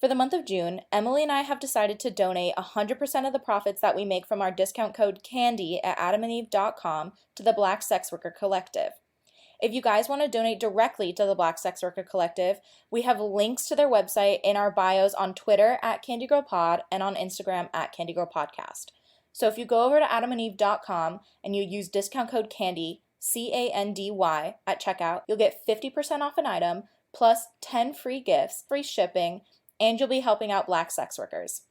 For the month of June, Emily and I have decided to donate 100% of the profits that we make from our discount code CANDY at adamandeve.com to the Black Sex Worker Collective. If you guys want to donate directly to the Black Sex Worker Collective, we have links to their website in our bios on Twitter at CandyGirlPod and on Instagram at CandyGirlPodcast. So if you go over to adamandeve.com and you use discount code CANDY, CANDY, at checkout, you'll get 50% off an item, plus 10 free gifts, free shipping, and you'll be helping out Black sex workers.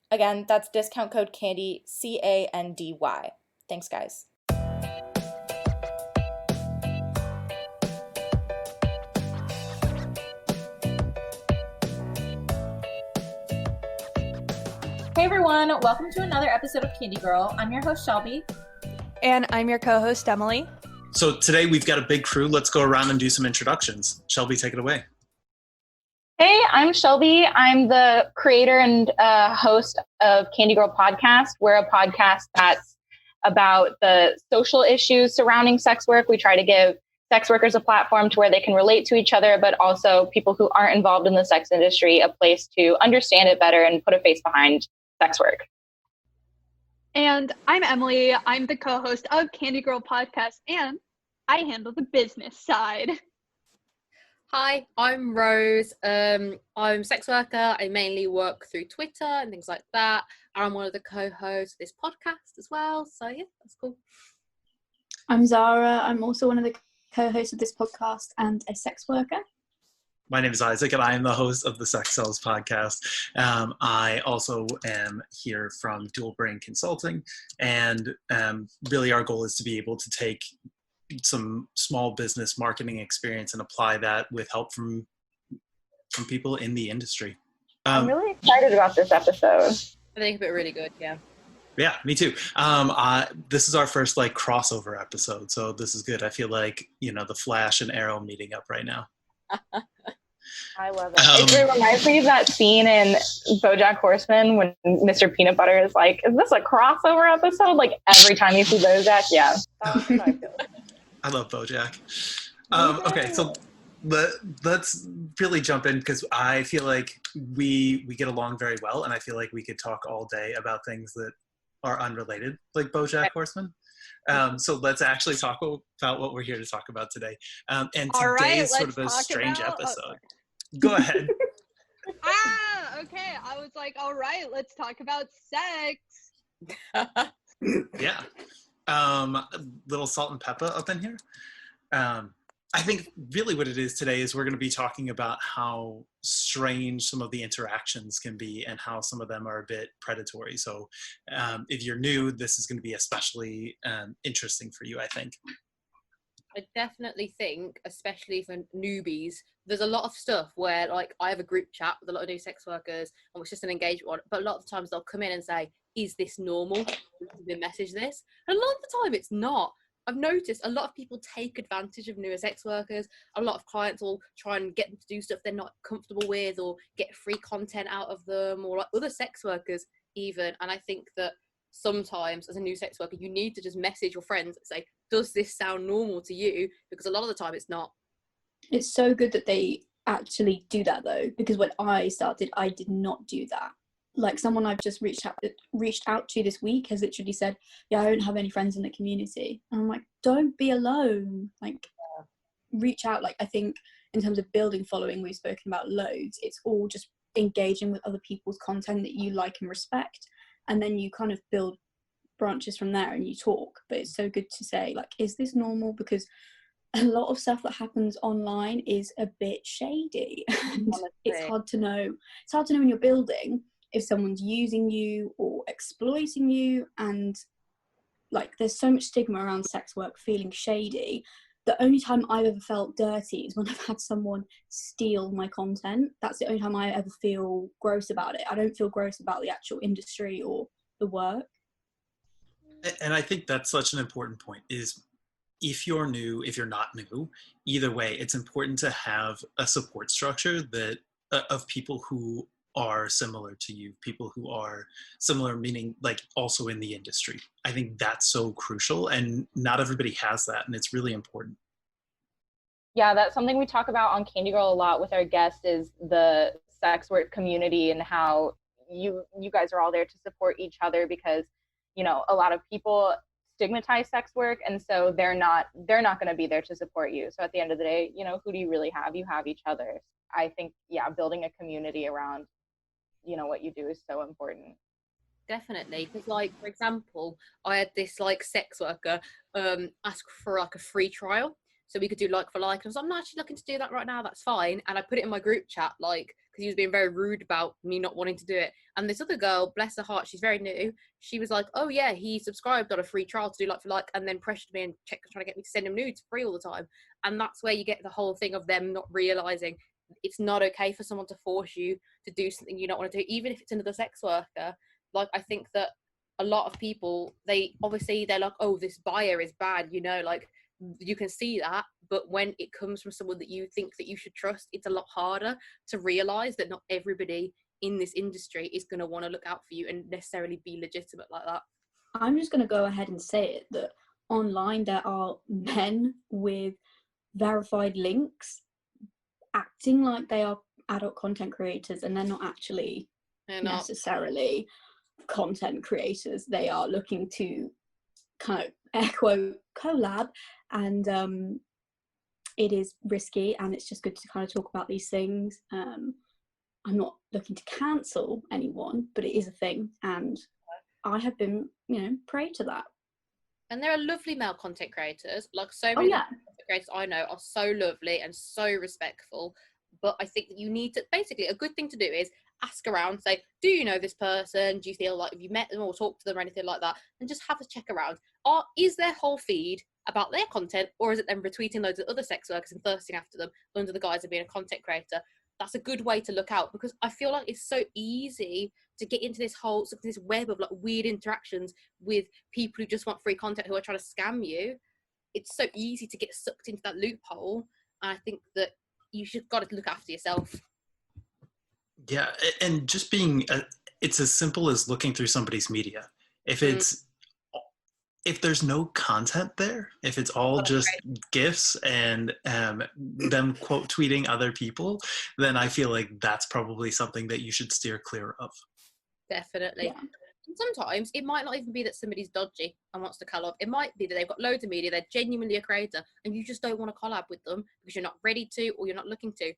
Again, that's discount code CANDY, CANDY. Thanks, guys. Hey everyone, welcome to another episode of Candy Girl. I'm your host, Shelby. And I'm your co-host, Emily. So today we've got a big crew. Let's go around and do some introductions. Shelby, take it away. Hey, I'm Shelby. I'm the creator and host of Candy Girl Podcast. We're a podcast that's about the social issues surrounding sex work. We try to give sex workers a platform to where they can relate to each other, but also people who aren't involved in the sex industry, a place to understand it better and put a face behind sex work. And I'm Emily. I'm the co-host of Candy Girl Podcast, and I handle the business side. Hi, I'm Rose. I'm a sex worker. I mainly work through Twitter and things like that. And I'm one of the co-hosts of this podcast as well. So yeah, that's cool. I'm Zara. I'm also one of the co-hosts of this podcast and a sex worker. My name is Isaac, and I am the host of the Sex Cells podcast. I also am here from Dual Brain Consulting, and really our goal is to be able to take some small business marketing experience and apply that with help from people in the industry. I'm really excited about this episode. I think it'll be really good, yeah. Yeah, me too. This is our first crossover episode, so this is good. I feel like, the Flash and Arrow meeting up right now. I love it. It reminds me of that scene in BoJack Horseman when Mr. Peanut Butter is like, is this a crossover episode? Like every time you see BoJack, yeah. That's what I feel like. I love BoJack. Okay, so let's really jump in because I feel like we get along very well, and I feel like we could talk all day about things that are unrelated, like BoJack Horseman. So let's actually talk about what we're here to talk about today. And today is sort of a strange episode. Go ahead. Okay. I was like, all right, let's talk about sex. Yeah. Little salt and pepper up in here. I think really what it is today is we're going to be talking about how strange some of the interactions can be and how some of them are a bit predatory. So if you're new, this is going to be especially interesting for you, I think. I definitely think, especially for newbies, there's a lot of stuff where, I have a group chat with a lot of new sex workers, and it's just an engagement one, but a lot of times they'll come in and say, is this normal? They message this. And a lot of the time it's not. I've noticed a lot of people take advantage of newer sex workers. A lot of clients will try and get them to do stuff they're not comfortable with or get free content out of them, or other sex workers even. And I think that sometimes as a new sex worker, you need to just message your friends and say, does this sound normal to you? Because a lot of the time it's not. It's so good that they actually do that though, because when I started, I did not do that. Like someone I've just reached out to this week has literally said, yeah, I don't have any friends in the community. And I'm like, don't be alone. Reach out. I think in terms of building following, we've spoken about loads. It's all just engaging with other people's content that you like and respect. And then you kind of build branches from there and you talk. But it's so good to say, is this normal? Because a lot of stuff that happens online is a bit shady. And it's hard to know. It's hard to know when you're building if someone's using you or exploiting you, and there's so much stigma around sex work feeling shady. The only time I've ever felt dirty is when I've had someone steal my content. That's the only time I ever feel gross about it. I don't feel gross about the actual industry or the work. And I think that's such an important point, is if you're new, if you're not new, either way, it's important to have a support structure that of people who are similar to you, people who are similar, meaning also in the industry. I think that's so crucial, and not everybody has that, and it's really important. Yeah, that's something we talk about on Candy Girl a lot with our guests, is the sex work community and how you guys are all there to support each other, because, you know, a lot of people stigmatize sex work, and so they're not going to be there to support you. So at the end of the day, you know, who do you really have? You have each other. I think, yeah, building a community around, you know, what you do is so important. Definitely, because like, for example, I had this like sex worker ask for like a free trial so we could do like for like. I was like, I'm not actually looking to do that right now, that's fine. And I put it in my group chat, like, because he was being very rude about me not wanting to do it. And this other girl, bless her heart, she's very new, she was like, oh yeah, he subscribed on a free trial to do like for like, and then pressured me and trying to get me to send him nudes free all the time. And that's where you get the whole thing of them not realizing it's not okay for someone to force you to do something you don't want to do, even if it's another sex worker. Like, I think that a lot of people, they're like, oh, this buyer is bad, you know, like, you can see that, but when it comes from someone that you think that you should trust, it's a lot harder to realize that not everybody in this industry is going to want to look out for you and necessarily be legitimate like that. I'm just going to go ahead and say it, that online there are men with verified links acting like they are adult content creators, and they're not actually necessarily content creators. They are looking to kind of air quote collab, and it is risky, and it's just good to kind of talk about these things. I'm not looking to cancel anyone, but it is a thing, and I have been, you know, prey to that. And there are lovely male content creators, like so many content creators I know are so lovely and so respectful. But I think that you need to, basically, a good thing to do is ask around, say, do you know this person? Do you feel like, have you met them or talked to them or anything like that? And just have a check around. Or is their whole feed about their content, or is it them retweeting loads of other sex workers and thirsting after them under the guise of being a content creator? That's a good way to look out, because I feel like it's so easy to get into this whole, this web of like weird interactions with people who just want free content, who are trying to scam you. It's so easy to get sucked into that loophole. And I think that you should got to look after yourself. Yeah, and just being, it's as simple as looking through somebody's media. If there's no content there, if it's all just GIFs and them quote tweeting other people, then I feel like that's probably something that you should steer clear of. Definitely. Yeah. And sometimes it might not even be that somebody's dodgy and wants to collab. It might be that they've got loads of media, they're genuinely a creator, and you just don't want to collab with them because you're not ready to, or you're not looking to.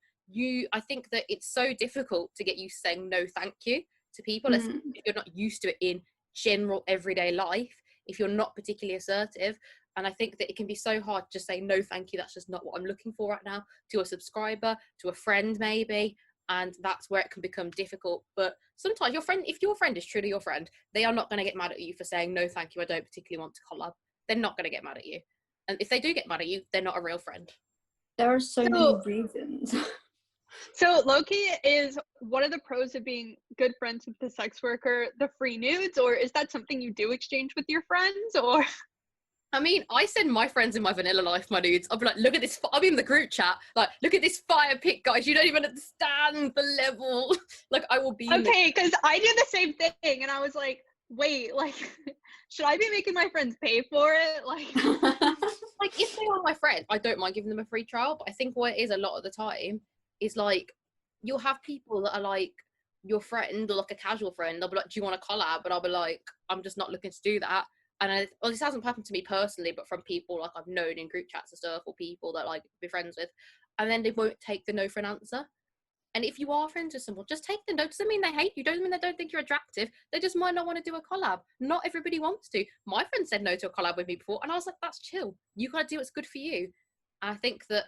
I think that it's so difficult to get used to saying no thank you to people, if you're not used to it in general everyday life, if you're not particularly assertive. And I think that it can be so hard to just say no thank you, that's just not what I'm looking for right now, to a subscriber, to a friend maybe. And that's where it can become difficult. But sometimes if your friend is truly your friend, they are not going to get mad at you for saying no thank you, I don't particularly want to collab. They're not going to get mad at you. And if they do get mad at you, they're not a real friend. There are so many reasons. So Loki, is one of the pros of being good friends with the sex worker the free nudes, or is that something you do exchange with your friends? Or I mean, I send my friends in my vanilla life my nudes. I'll be like, look at this. I'll be in the group chat, like, look at this fire pic, guys. You don't even understand the level. Like, I will be. Okay, because I do the same thing, and I was like, wait, like, should I be making my friends pay for it? Like, like if they are my friend, I don't mind giving them a free trial. But I think what it is a lot of the time is like, you'll have people that are like your friend or like a casual friend. They'll be like, do you want to collab? But I'll be like, I'm just not looking to do that. And this hasn't happened to me personally, but from people like I've known in group chats and stuff, or people that like be friends with, and then they won't take the no for an answer. And if you are friends with someone, just take the no. Doesn't mean they hate you. Doesn't mean they don't think you're attractive. They just might not want to do a collab. Not everybody wants to. My friend said no to a collab with me before, and I was like, that's chill. You gotta do what's good for you. And I think that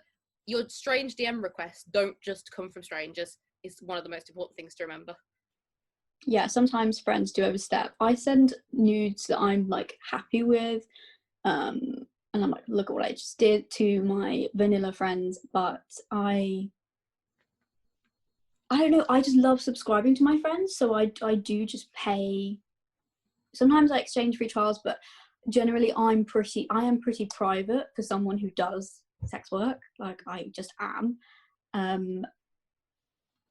your strange DM requests don't just come from strangers. Is one of the most important things to remember. Yeah, sometimes friends do overstep. I send nudes that I'm like happy with, and I'm like, look at what I just did, to my vanilla friends. But I don't know, I just love subscribing to my friends, so I do just pay. Sometimes I exchange free trials, but generally I am pretty private for someone who does sex work. Like, I just am.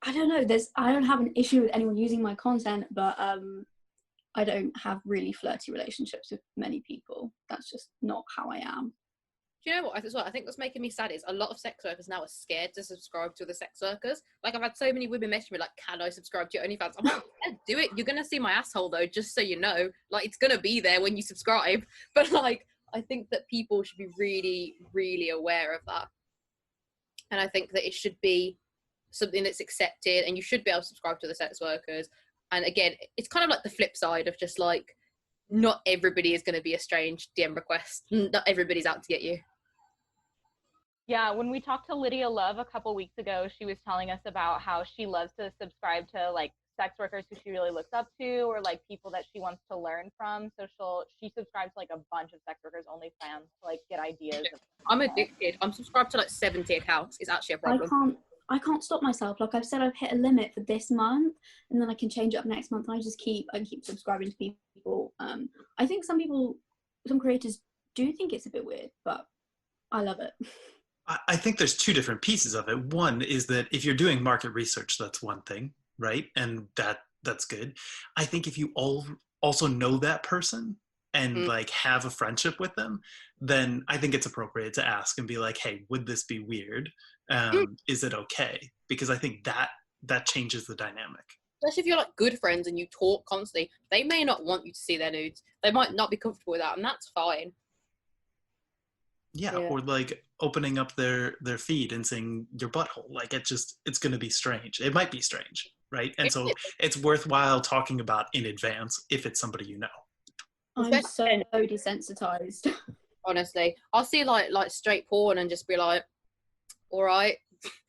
I don't know, I don't have an issue with anyone using my content, but I don't have really flirty relationships with many people. That's just not how I am. Do you know what? I think what's making me sad is a lot of sex workers now are scared to subscribe to other sex workers. Like, I've had so many women message me like, "Can I subscribe to your OnlyFans?" I'm like, "Yeah, do it. You're gonna see my asshole though, just so you know. Like, it's gonna be there when you subscribe." But like, I think that people should be really, really aware of that, and I think that it should be something that's accepted, and you should be able to subscribe to the sex workers. And again, it's kind of like the flip side of just like, not everybody is going to be a strange DM request. Not everybody's out to get you. Yeah, when we talked to Lydia Love a couple weeks ago, she was telling us about how she loves to subscribe to like sex workers who she really looks up to, or like people that she wants to learn from. So she subscribes to like a bunch of sex workers OnlyFans to like get ideas. I'm addicted. I'm subscribed to like 70 accounts. It's actually a problem. I can't stop myself. Like I've said, I've hit a limit for this month, and then I can change it up next month. And I keep subscribing to people. I think some creators do think it's a bit weird, but I love it. I think there's two different pieces of it. One is that if you're doing market research, that's one thing, right? And that's good. I think if you also know that person and like have a friendship with them, then I think it's appropriate to ask and be like, "Hey, would this be weird? Is it okay?" Because I think that changes the dynamic. Especially if you're like good friends and you talk constantly, they may not want you to see their nudes. They might not be comfortable with that, and that's fine. Yeah, or like opening up their feed and seeing your butthole. Like it's going to be strange. It might be strange, right? And so it's worthwhile talking about in advance if it's somebody you know. I'm so desensitized. Honestly, I'll see like straight porn and just be like, all right.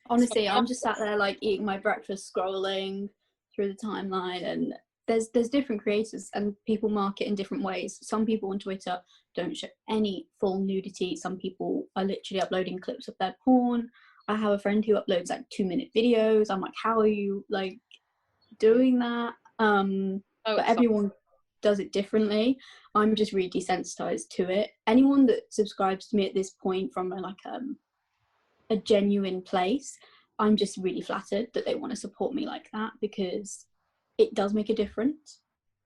Honestly, I'm just sat there like eating my breakfast, scrolling through the timeline, and there's different creators and people market in different ways. Some people on Twitter don't show any full nudity. Some people are literally uploading clips of their porn. I have a friend who uploads like 2-minute videos. I'm like, how are you like doing that? But everyone does it differently. I'm just really desensitized to it. Anyone that subscribes to me at this point from a genuine place, I'm just really flattered that they want to support me like that, because it does make a difference.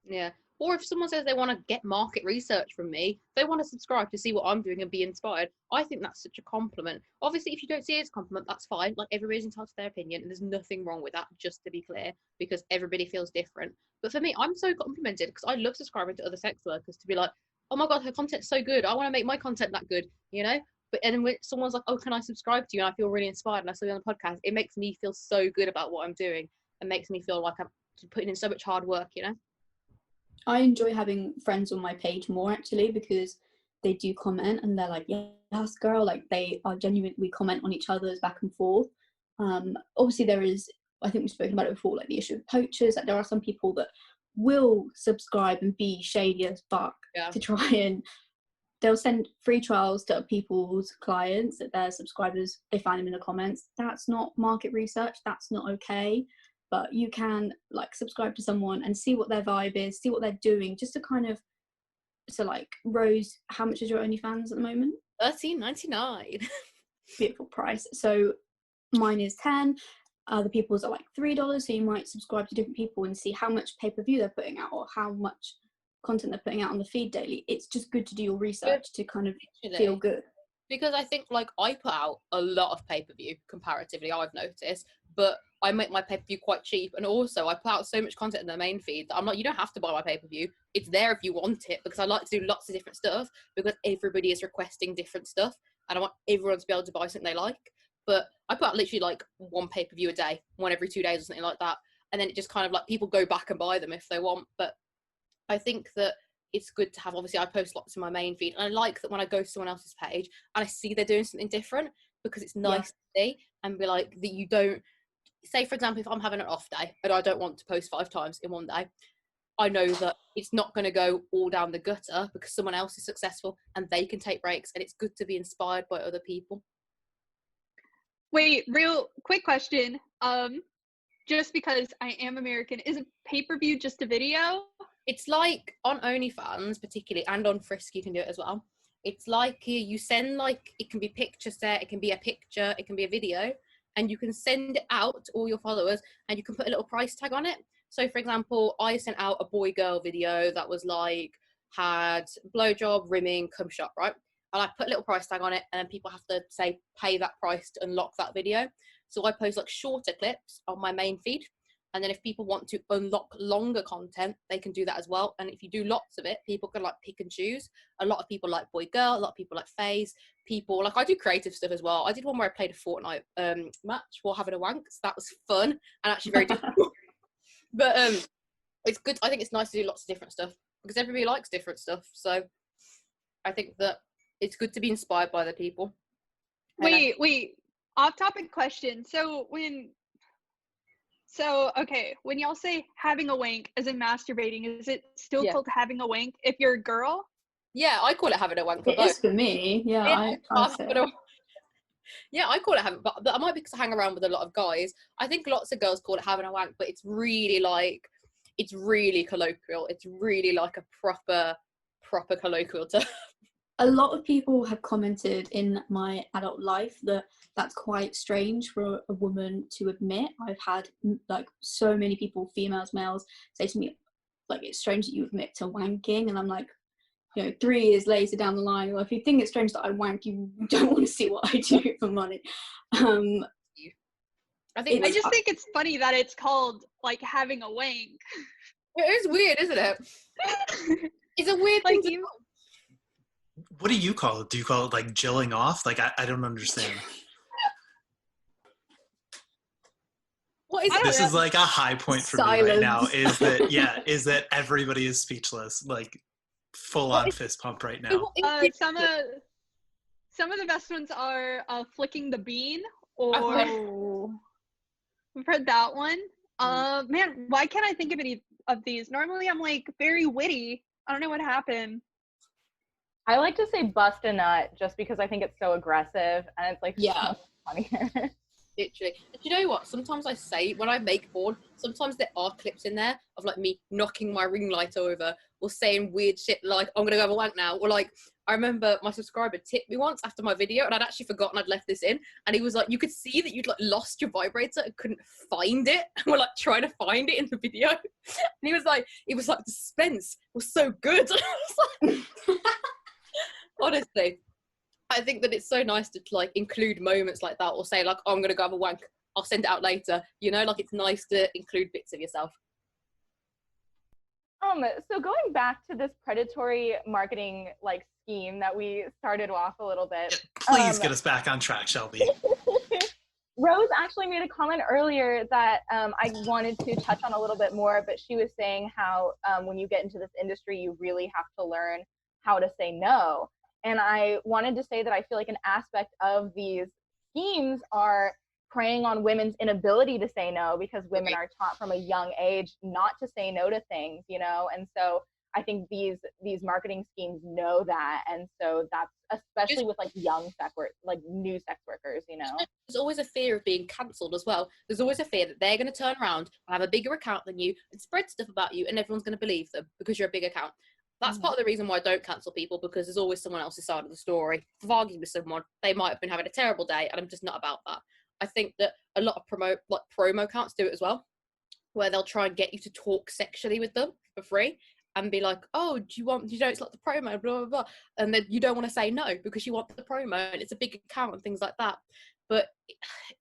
Yeah. Or if someone says they want to get market research from me, they want to subscribe to see what I'm doing and be inspired, I think that's such a compliment. Obviously, if you don't see it as a compliment, that's fine. Like, everybody's entitled to their opinion, and there's nothing wrong with that, just to be clear, because everybody feels different. But for me, I'm so complimented because I love subscribing to other sex workers to be like, "Oh my God, her content's so good. I want to make my content that good," you know? But and when someone's like, "Oh, can I subscribe to you?" and I feel really inspired and I saw you on the podcast, it makes me feel so good about what I'm doing and makes me feel like I'm putting in so much hard work, you know? I enjoy having friends on my page more actually, because they do comment and they're like, "Yes, girl," like they are genuine. We comment on each other's back and forth. Obviously there is, I think we've spoken about it before, like the issue of poachers. Like there are some people that will subscribe and be shady as fuck to try and they'll send free trials to people's clients that their subscribers, they find them in the comments. That's not market research. That's not okay. But you can like subscribe to someone and see what their vibe is, see what they're doing, just to kind of, so like Rose, how much is your OnlyFans at the moment? $13.99. Beautiful price. So mine is 10. Other people's are like $3. So you might subscribe to different people and see how much pay-per-view they're putting out or how much content they're putting out on the feed daily. It's just good to do your research to kind of feel good. Because I think like I put out a lot of pay-per-view comparatively, I've noticed, but I make my pay-per-view quite cheap, and also I put out so much content in the main feed that I'm like, you don't have to buy my pay-per-view, it's there if you want it, because I like to do lots of different stuff because everybody is requesting different stuff and I want everyone to be able to buy something they like. But I put out literally like one pay-per-view a day, one every 2 days or something like that, and then it just kind of like people go back and buy them if they want. But I think that it's good to have, obviously I post lots in my main feed, and I like that when I go to someone else's page and I see they're doing something different, because it's nice to see and be like that. You don't, say for example, if I'm having an off day and I don't want to post 5 times in one day, I know that it's not going to go all down the gutter because someone else is successful and they can take breaks, and it's good to be inspired by other people. Wait, real quick question. Just because I am American, is a pay-per-view just a video? It's like on OnlyFans particularly, and on Frisk you can do it as well. It's like you send, like, it can be picture set, it can be a picture, it can be a video, and you can send it out to all your followers and you can put a little price tag on it. So for example, I sent out a boy girl video that was like, had blowjob, rimming, cum shot, right? and I put a little price tag on it, and then people have to say pay that price to unlock that video. So I post like shorter clips on my main feed, and then if people want to unlock longer content, they can do that as well. And if you do lots of it, people can like pick and choose. A lot of people like boy girl, a lot of people like phase. People like, I do creative stuff as well. I did one where I played a Fortnite match while having a wank, so that was fun and actually very difficult. But it's good. I think it's nice to do lots of different stuff because everybody likes different stuff. So I think that it's good to be inspired by other people. Wait, off topic question. So when y'all say having a wank as in masturbating, is it still called having a wank if you're a girl? Yeah, I call it having a wank for It both. is for me. Yeah, I say it. Yeah, I call it having, but I might, because I hang around with a lot of guys. I think lots of girls call it having a wank, but it's really colloquial. It's really like a proper colloquial term. A lot of people have commented in my adult life that that's quite strange for a woman to admit. I've had like so many people, females, males, say to me, like, it's strange that you admit to wanking. And I'm like, 3 years later down the line, well, if you think it's strange that I wank, you don't want to see what I do for money. I just think it's funny that it's called like having a wank. It is weird, isn't it? It's a weird thing. What do you call it? Do you call it like jilling off? Like, I don't understand. What is this is like a high point for me right now, is that everybody is speechless, like full on fist pump right now. Some of the best ones are flicking the bean, or we've heard that one. Man, why can't I think of any of these? Normally I'm like very witty. I don't know what happened. I like to say bust a nut just because I think it's so aggressive and it's like so funny. Literally. Do you know what? Sometimes I say, when I make porn, sometimes there are clips in there of like me knocking my ring light over or saying weird shit like, I'm gonna go have a wank now. Or like, I remember my subscriber tipped me once after my video and I'd actually forgotten I'd left this in. And he was like, you could see that you'd like lost your vibrator and couldn't find it. And we're like trying to find it in the video. And he was like, the suspense was so good. Honestly, I think that it's so nice to like include moments like that, or say like, oh, I'm gonna go have a wank, I'll send it out later, like it's nice to include bits of yourself. So going back to this predatory marketing like scheme that we started off a little bit, please get us back on track, Shelby. Rose actually made a comment earlier that I wanted to touch on a little bit more, but she was saying how when you get into this industry, you really have to learn how to say no. And I wanted to say that I feel like an aspect of these schemes are preying on women's inability to say no, because women are taught from a young age not to say no to things, and so I think these marketing schemes know that, and so that's especially with like young new sex workers, There's always a fear of being cancelled as well. There's always a fear that they're going to turn around and have a bigger account than you and spread stuff about you, and everyone's going to believe them because you're a big account. That's part of the reason why I don't cancel people, because there's always someone else's side of the story. If I've argued with someone, they might have been having a terrible day, and I'm just not about that. I think that a lot of promo accounts do it as well, where they'll try and get you to talk sexually with them for free and be like, oh, you know, it's like the promo, blah, blah, blah. And then you don't want to say no because you want the promo and it's a big account and things like that. But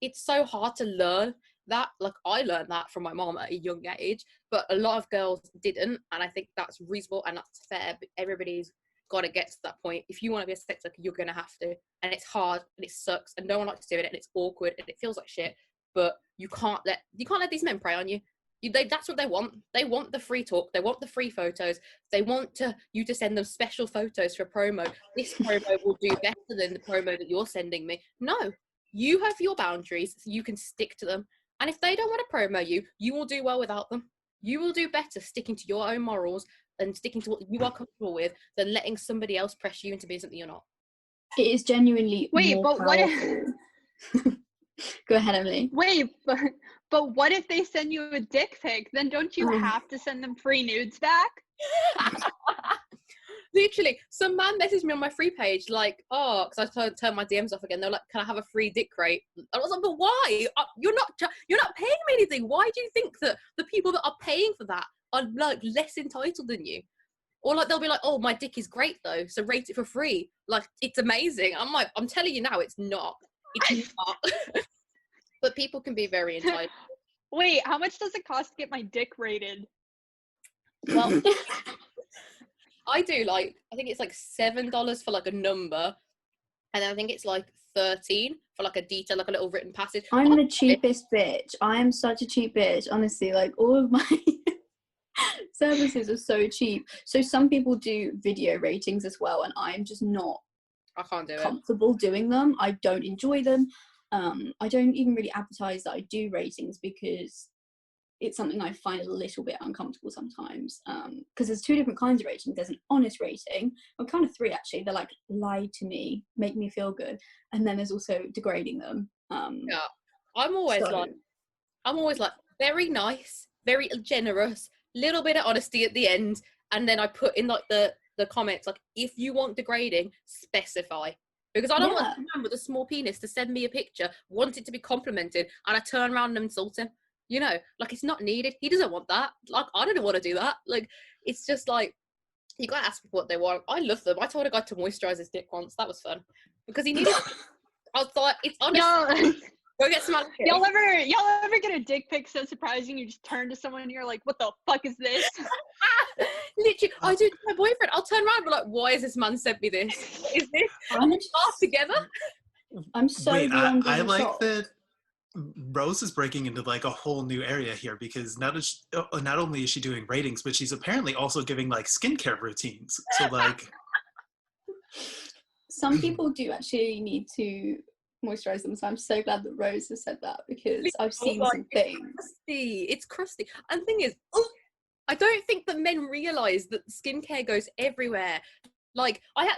it's so hard to learn that. Like, I learned that from my mom at a young age, but a lot of girls didn't. And I think that's reasonable and that's fair. But everybody's got to get to that point. If you want to be a sex worker, you're going to have to. And it's hard and it sucks and no one likes doing it and it's awkward and it feels like shit. But you can't let these men prey on you. That's what they want. They want the free talk. They want the free photos. They want you to send them special photos for promo. This promo will do better than the promo that you're sending me. No, you have your boundaries. So you can stick to them. And if they don't want to promo you, you will do well without them. You will do better sticking to your own morals and sticking to what you are comfortable with than letting somebody else press you into being something you're not. It is genuinely more but powerful. What if... Go ahead, Emily. Wait, but what if they send you a dick pic? Then don't you have to send them free nudes back? Literally, some man messaged me on my free page like, oh, because I turned my DMs off again. They're like, can I have a free dick crate? I was like, but why? You're not paying me anything. Why do you think that the people that are paying for that are like less entitled than you? Or like they'll be like, oh, my dick is great though, so rate it for free. Like, it's amazing. I'm like, I'm telling you now, it's not. It's not. But people can be very entitled. Wait, how much does it cost to get my dick rated? Well, I do like, I think it's like $7 for like a number, and then I think it's like 13 for like a detail, like a little written passage. I'm the cheapest bitch. I am such a cheap bitch, honestly. Like, all of my services are so cheap. So some people do video ratings as well, and I'm just not I can't do it. comfortable doing them. I don't enjoy them. I don't even really advertise that I do ratings because it's something I find a little bit uncomfortable sometimes. Because there's two different kinds of ratings. There's an honest rating, or kind of three actually. They're like, lie to me, make me feel good, and then there's also degrading them. Yeah, I'm always like very nice, very generous, little bit of honesty at the end, and then I put in like the comments, like, if you want degrading, specify. Because I don't want a man with a small penis to send me a picture, want it to be complimented, and I turn around and insult him. You know, like, it's not needed. He doesn't want that. Like, I don't want to do that. Like, it's just like, you gotta ask people what they want. I love them. I told a guy to moisturize his dick once. That was fun. Because he needed, I was like, it's honest. Go get some aloe. Y'all ever get a dick pic so surprising you just turn to someone and you're like, what the fuck is this? Literally, I do it to my boyfriend. I'll turn around and be like, why has this man sent me this? Is this half together? I'm so Wait, beyond I being like shocked. that Rose is breaking into like a whole new area here, because not only is she doing ratings, but she's apparently also giving like skincare routines. So like, some people do actually need to moisturize them, so I'm so glad that Rose has said that, because I've seen some things. It's crusty. And the thing is, I don't think that men realise that skincare goes everywhere. Like, my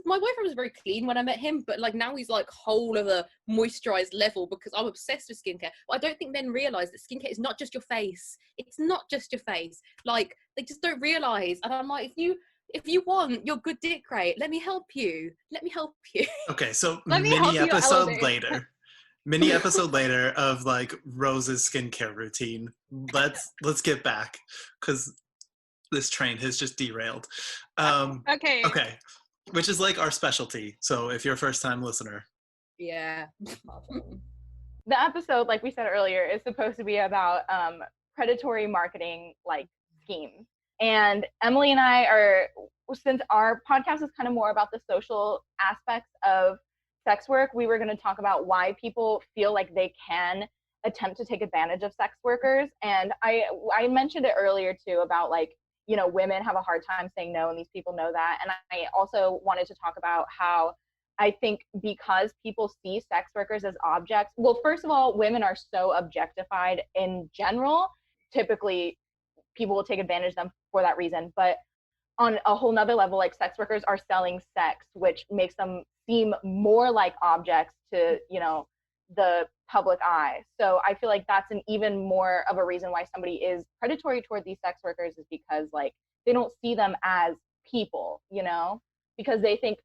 boyfriend was very clean when I met him, but like now he's like whole of a moisturized level because I'm obsessed with skincare. But I don't think men realise that skincare is not just your face. It's not just your face. Like, they just don't realise. And I'm like, if you want your good dick rate, let me help you. okay, so Let me help mini you episode elevate. later of like Rose's skincare routine. Let's get back, because this train has just derailed. Okay. Okay, which is like our specialty. So if you're a first-time listener, Yeah. The episode, like we said earlier, is supposed to be about predatory marketing like schemes. And Emily and I are, since our podcast is kind of more about the social aspects of sex work, we were going to talk about why people feel like they can attempt to take advantage of sex workers. And I mentioned it earlier too about like, you know, women have a hard time saying no, and these people know that. And I also wanted to talk about how I think because people see sex workers as objects, well, first of all, women are so objectified in general. Typically, people will take advantage of them for that reason. But on a whole nother level, like, sex workers are selling sex, which makes them seem more like objects to, you know, the public eye. So I feel like that's an even more of a reason why somebody is predatory toward these sex workers, is because like they don't see them as people, you know, because they think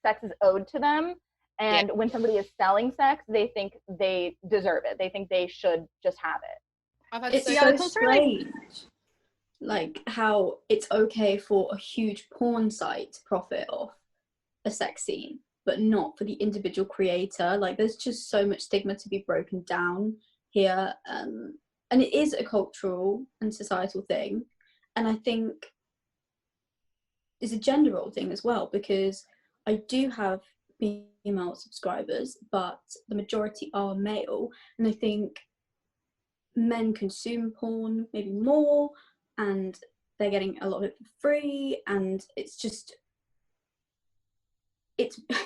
sex is owed to them. And when somebody is selling sex, they think they deserve it. They think they should just have it. It's so strange, like how it's okay for a huge porn site to profit off a sex scene, but not for the individual creator. Like, there's just so much stigma to be broken down here, and it is a cultural and societal thing, and I think it's a gender role thing as well, because I do have female subscribers, but the majority are male, and I think men consume porn maybe more, and they're getting a lot of it for free, and it's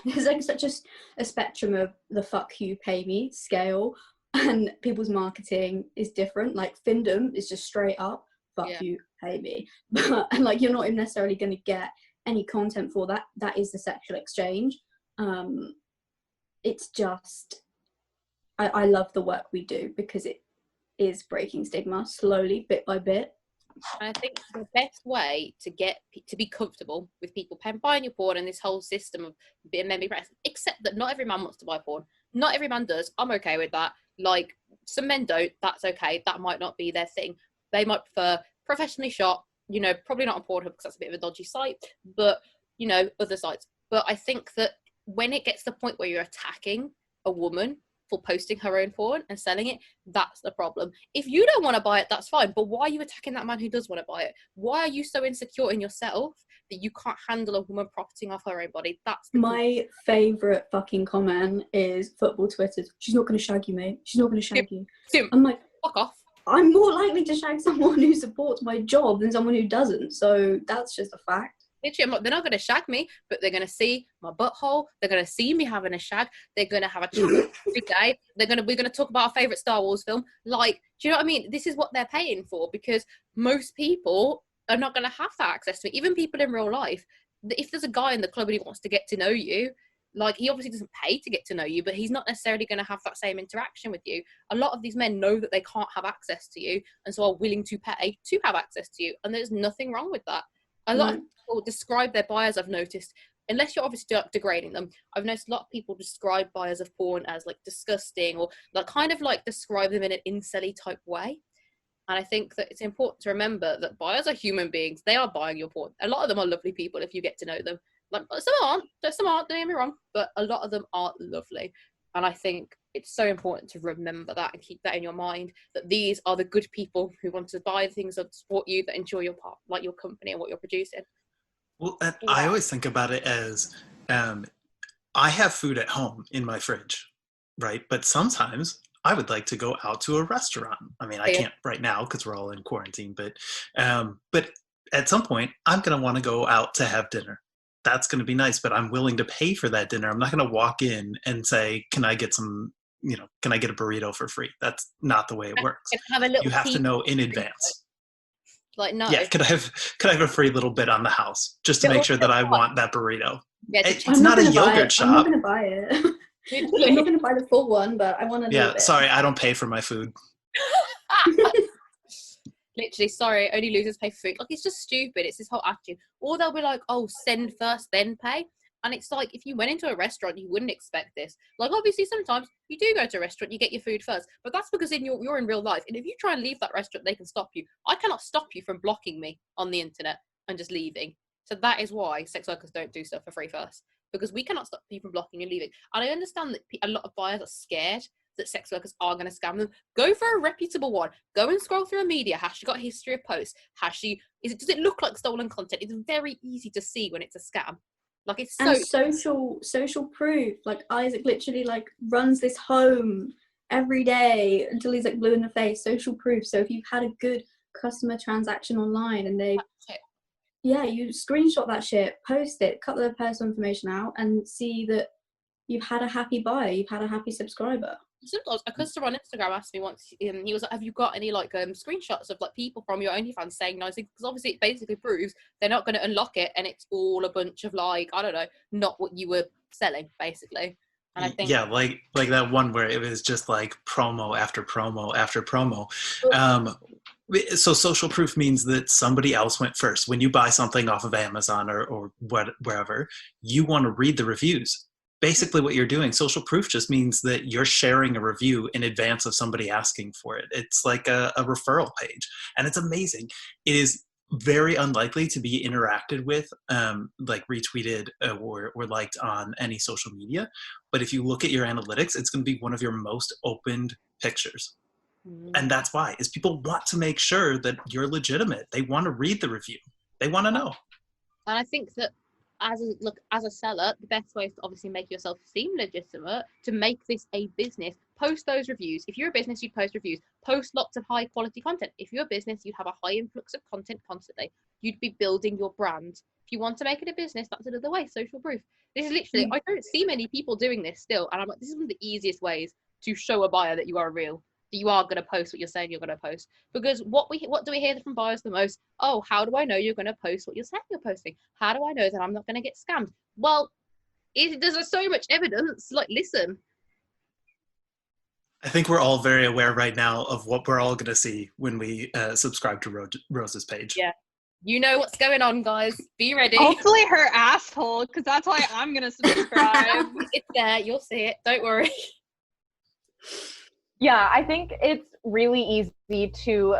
there's like such a spectrum of the fuck you pay me scale, and people's marketing is different. Like, Findom is just straight up fuck you pay me, but like, you're not necessarily going to get any content for that is the sexual exchange. It's just I love the work we do because it is breaking stigma slowly, bit by bit. And I think the best way to be comfortable with people buying your porn and this whole system of being men being pressed, except that not every man wants to buy porn. Not every man does. I'm okay with that. Like, some men don't. That's okay. That might not be their thing. They might prefer professionally shot, you know, probably not on Pornhub because that's a bit of a dodgy site, but, you know, other sites. But I think that when it gets to the point where you're attacking a woman for posting her own porn and selling it, that's the problem. If you don't want to buy it, that's fine. But why are you attacking that man who does want to buy it? Why are you so insecure in yourself that you can't handle a woman profiting off her own body? That's my favourite fucking comment is football Twitter's, she's not going to shag you, mate. She's not going to shag you. I'm like, fuck off. I'm more likely to shag someone who supports my job than someone who doesn't. So that's just a fact. Literally, they're not going to shag me, but they're going to see my butthole. They're going to see me having a shag. They're going to have a chat every day. We're going to talk about our favourite Star Wars film. Like, do you know what I mean? This is what they're paying for, because most people are not going to have that access to it. Even people in real life. If there's a guy in the club and he wants to get to know you, like, he obviously doesn't pay to get to know you, but he's not necessarily going to have that same interaction with you. A lot of these men know that they can't have access to you, and so are willing to pay to have access to you. And there's nothing wrong with that. A lot of people describe their buyers, I've noticed, unless you're obviously degrading them. I've noticed a lot of people describe buyers of porn as like disgusting, or like kind of like describe them in an incel-y type way. And I think that it's important to remember that buyers are human beings. They are buying your porn. A lot of them are lovely people if you get to know them. Like, some aren't, don't get me wrong, but a lot of them are lovely. And I think it's so important to remember that and keep that in your mind, that these are the good people who want to buy things that support you, that enjoy your part, like your company and what you're producing. Well, I always think about it as I have food at home in my fridge, right? But sometimes I would like to go out to a restaurant. I mean, I can't right now because we're all in quarantine, but at some point I'm going to want to go out to have dinner. That's going to be nice, but I'm willing to pay for that dinner. I'm not going to walk in and say, can I get some, can I get a burrito for free? That's not the way it works. You have to know in advance. Like, no. Yeah, could I have a free little bit on the house just to make sure that I want that burrito? Yeah, it's not a yogurt shop. I'm not going to buy it. I'm not going to buy the full one, but I want to. Yeah, sorry, I don't pay for my food. Literally, sorry, only losers pay for food. Like, it's just stupid. It's this whole attitude. Or they'll be like, oh, send first, then pay. And it's like, if you went into a restaurant, you wouldn't expect this. Like, obviously, sometimes you do go to a restaurant, you get your food first. But that's because you're in real life. And if you try and leave that restaurant, they can stop you. I cannot stop you from blocking me on the internet and just leaving. So that is why sex workers don't do stuff for free first. Because we cannot stop people from blocking and leaving. And I understand that a lot of buyers are scared that sex workers are going to scam them. Go for a reputable one. Go and scroll through a media. Has she got a history of posts? Does it look like stolen content? It's very easy to see when it's a scam. Like, it's so... And social proof. Like, Isaac literally like runs this home every day until he's like blue in the face. Social proof. So if you've had a good customer transaction online and you screenshot that shit, post it, cut the personal information out, and see that you've had a happy buyer, you've had a happy subscriber. Sometimes a customer on Instagram asked me once, he was like, have you got any like screenshots of like people from your OnlyFans saying nice things? Because obviously it basically proves they're not going to unlock it and it's all a bunch of like, I don't know, not what you were selling, basically. And I think like that one where it was just like promo after promo after promo. So social proof means that somebody else went first. When you buy something off of Amazon or wherever, you want to read the reviews. Basically what you're doing, social proof just means that you're sharing a review in advance of somebody asking for it. It's like a referral page, and it's amazing. It is very unlikely to be interacted with, like retweeted or liked on any social media. But if you look at your analytics, it's going to be one of your most opened pictures. And that's why, is people want to make sure that you're legitimate. They want to read the review. They want to know. And I think that as a seller, the best way is to obviously make yourself seem legitimate, to make this a business. Post those reviews. If you're a business, you'd post reviews. Post lots of high quality content. If you're a business, you'd have a high influx of content constantly. You'd be building your brand. If you want to make it a business, that's another way. Social proof. This is literally, I don't see many people doing this still, and I'm like, this is one of the easiest ways to show a buyer that you are real. You are going to post what you're saying you're going to post. Because what do we hear from buyers the most? Oh, how do I know you're going to post what you're saying you're posting? How do I know that I'm not going to get scammed? Well, there's so much evidence. Like, listen. I think we're all very aware right now of what we're all going to see when we subscribe to Rose's page. Yeah. You know what's going on, guys. Be ready. Hopefully her asshole, because that's why I'm going to subscribe. It's there. You'll see it. Don't worry. Yeah, I think it's really easy to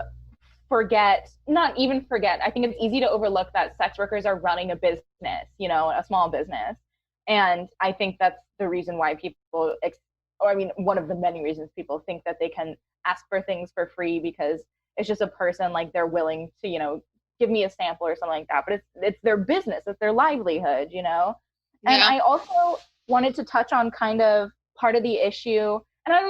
not even forget, I think it's easy to overlook that sex workers are running a business, you know, a small business. And I think that's the reason why people, one of the many reasons people think that they can ask for things for free, because it's just a person, like, they're willing to, you know, give me a sample or something like that. But it's their business, it's their livelihood, you know? And I also wanted to touch on kind of part of the issue, and I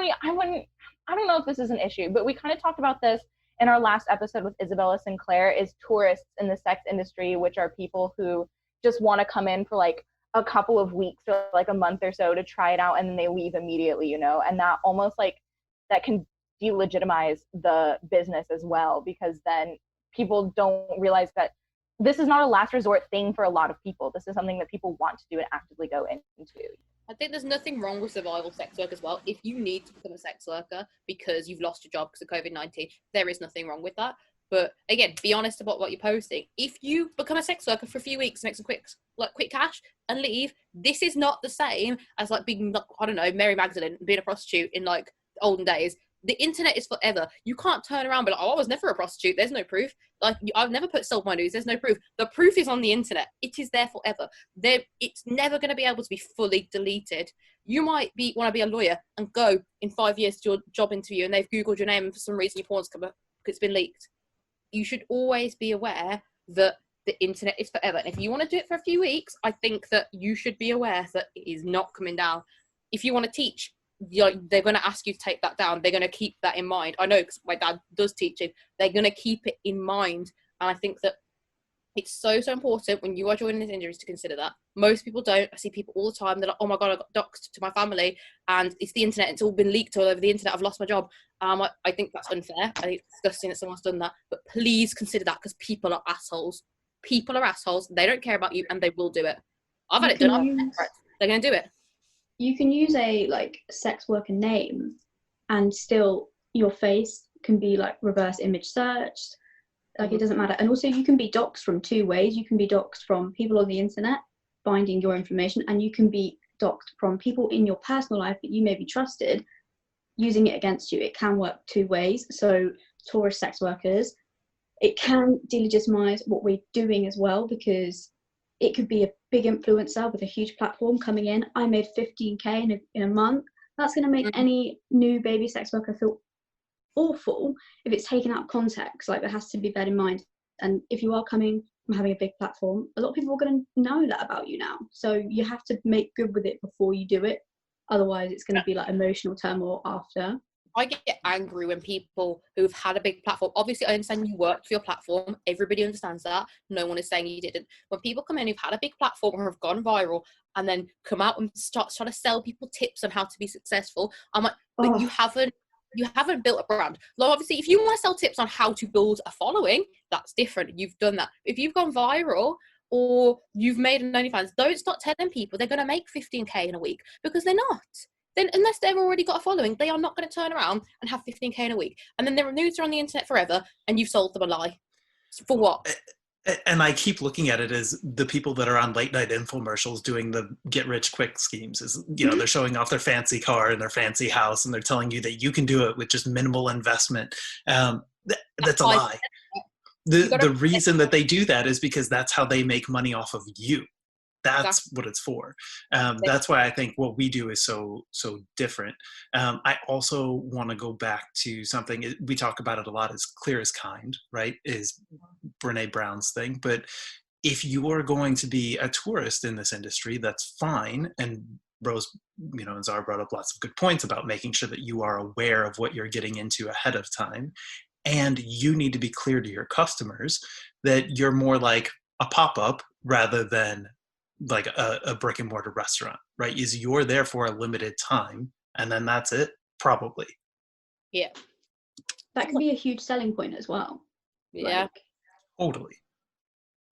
don't know if this is an issue, but we kind of talked about this in our last episode with Isabella Sinclair, is tourists in the sex industry, which are people who just want to come in for like a couple of weeks or like a month or so to try it out, and then they leave immediately, you know? And that almost like, that can delegitimize the business as well, because then people don't realize that this is not a last resort thing for a lot of people. This is something that people want to do and actively go into. I think there's nothing wrong with survival sex work as well. If you need to become a sex worker because you've lost your job because of COVID-19, there is nothing wrong with that. But again, be honest about what you're posting. If you become a sex worker for a few weeks, make some quick cash and leave, this is not the same as like being, I don't know, Mary Magdalene, being a prostitute in like olden days. The internet is forever. You can't turn around and be like, oh, I was never a prostitute. There's no proof. Like, I've never sold my nudes. There's no proof. The proof is on the internet. It is there forever. It's never going to be able to be fully deleted. You might want to be a lawyer and go in 5 years to your job interview and they've Googled your name and for some reason your porn's come up because it's been leaked. You should always be aware that the internet is forever. And if you want to do it for a few weeks, I think that you should be aware that it is not coming down. If you want to teach, they're going to ask you to take that down. They're going to keep that in mind. I know because my dad does teaching. They're going to keep it in mind. And I think that it's so important when you are joining this industry to consider that. Most people don't. I see people all the time. They're like, oh my God, I got doxxed to my family and it's the internet. It's all been leaked all over the internet. I've lost my job. I think that's unfair. I think it's disgusting that someone's done that. But please consider that, because people are assholes. People are assholes. They don't care about you and they will do it. I've had it done. They're going to do it. You can use a like sex worker name and still your face can be like reverse image searched. Like it doesn't matter. And also you can be doxxed from two ways. You can be doxxed from people on the internet finding your information, and you can be doxxed from people in your personal life that you may be trusted using it against you. It can work two ways. So tourist sex workers, it can delegitimize what we're doing as well, because it could be a big influencer with a huge platform coming in. I made 15K in a month. That's going to make any new baby sex worker feel awful if it's taken out of context. Like, that has to be bear in mind. And if you are coming from having a big platform, a lot of people are going to know that about you now. So you have to make good with it before you do it. Otherwise, it's going to be like emotional turmoil after. I get angry when people who've had a big platform, obviously I understand you worked for your platform, everybody understands that, no one is saying you didn't. When people come in who've had a big platform or have gone viral and then come out and start trying to sell people tips on how to be successful, I'm like, but you haven't built a brand. Like, obviously, if you want to sell tips on how to build a following, that's different. You've done that. If you've gone viral or you've made an OnlyFans, don't start telling people they're going to make 15K in a week, because they're not. Then unless they've already got a following, they are not going to turn around and have 15K in a week. And then their nudes are on the internet forever and you've sold them a lie. For what? And I keep looking at it as the people that are on late night infomercials doing the get rich quick schemes. Is, you know, they're showing off their fancy car and their fancy house, and they're telling you that you can do it with just minimal investment. That's a lie. The reason that they do that is because that's how they make money off of you. That's what it's for. That's why I think what we do is so different. I also want to go back to something we talk about it a lot, is clear as kind, right? Is Brene Brown's thing. But if you are going to be a tourist in this industry, that's fine. And Rose, you know, and Zara brought up lots of good points about making sure that you are aware of what you're getting into ahead of time. And you need to be clear to your customers that you're more like a pop-up rather than like a brick and mortar restaurant, right? Is you're there for a limited time and then that's it, probably. Yeah. That can be a huge selling point as well. Yeah. Like, Totally.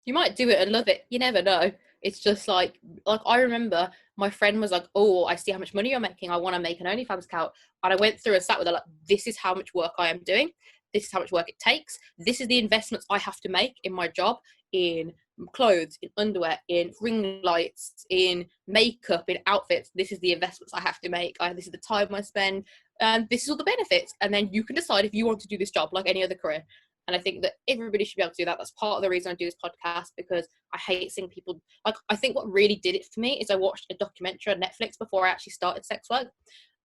You might do it and love it. You never know. It's just like I remember my friend was like, oh, I see how much money you're making. I want to make an OnlyFans account. And I went through and sat with her like, this is how much work I am doing. This is how much work it takes. This is the investments I have to make in my job, in clothes, in underwear, in ring lights, in makeup, in outfits. This is the investments I have to make. This is the time I spend, and this is all the benefits. And then you can decide if you want to do this job like any other career. And I think that everybody should be able to do that. That's part of the reason I do this podcast, because I hate seeing people, like, I think what really did it for me is I watched a documentary on Netflix before I actually started sex work.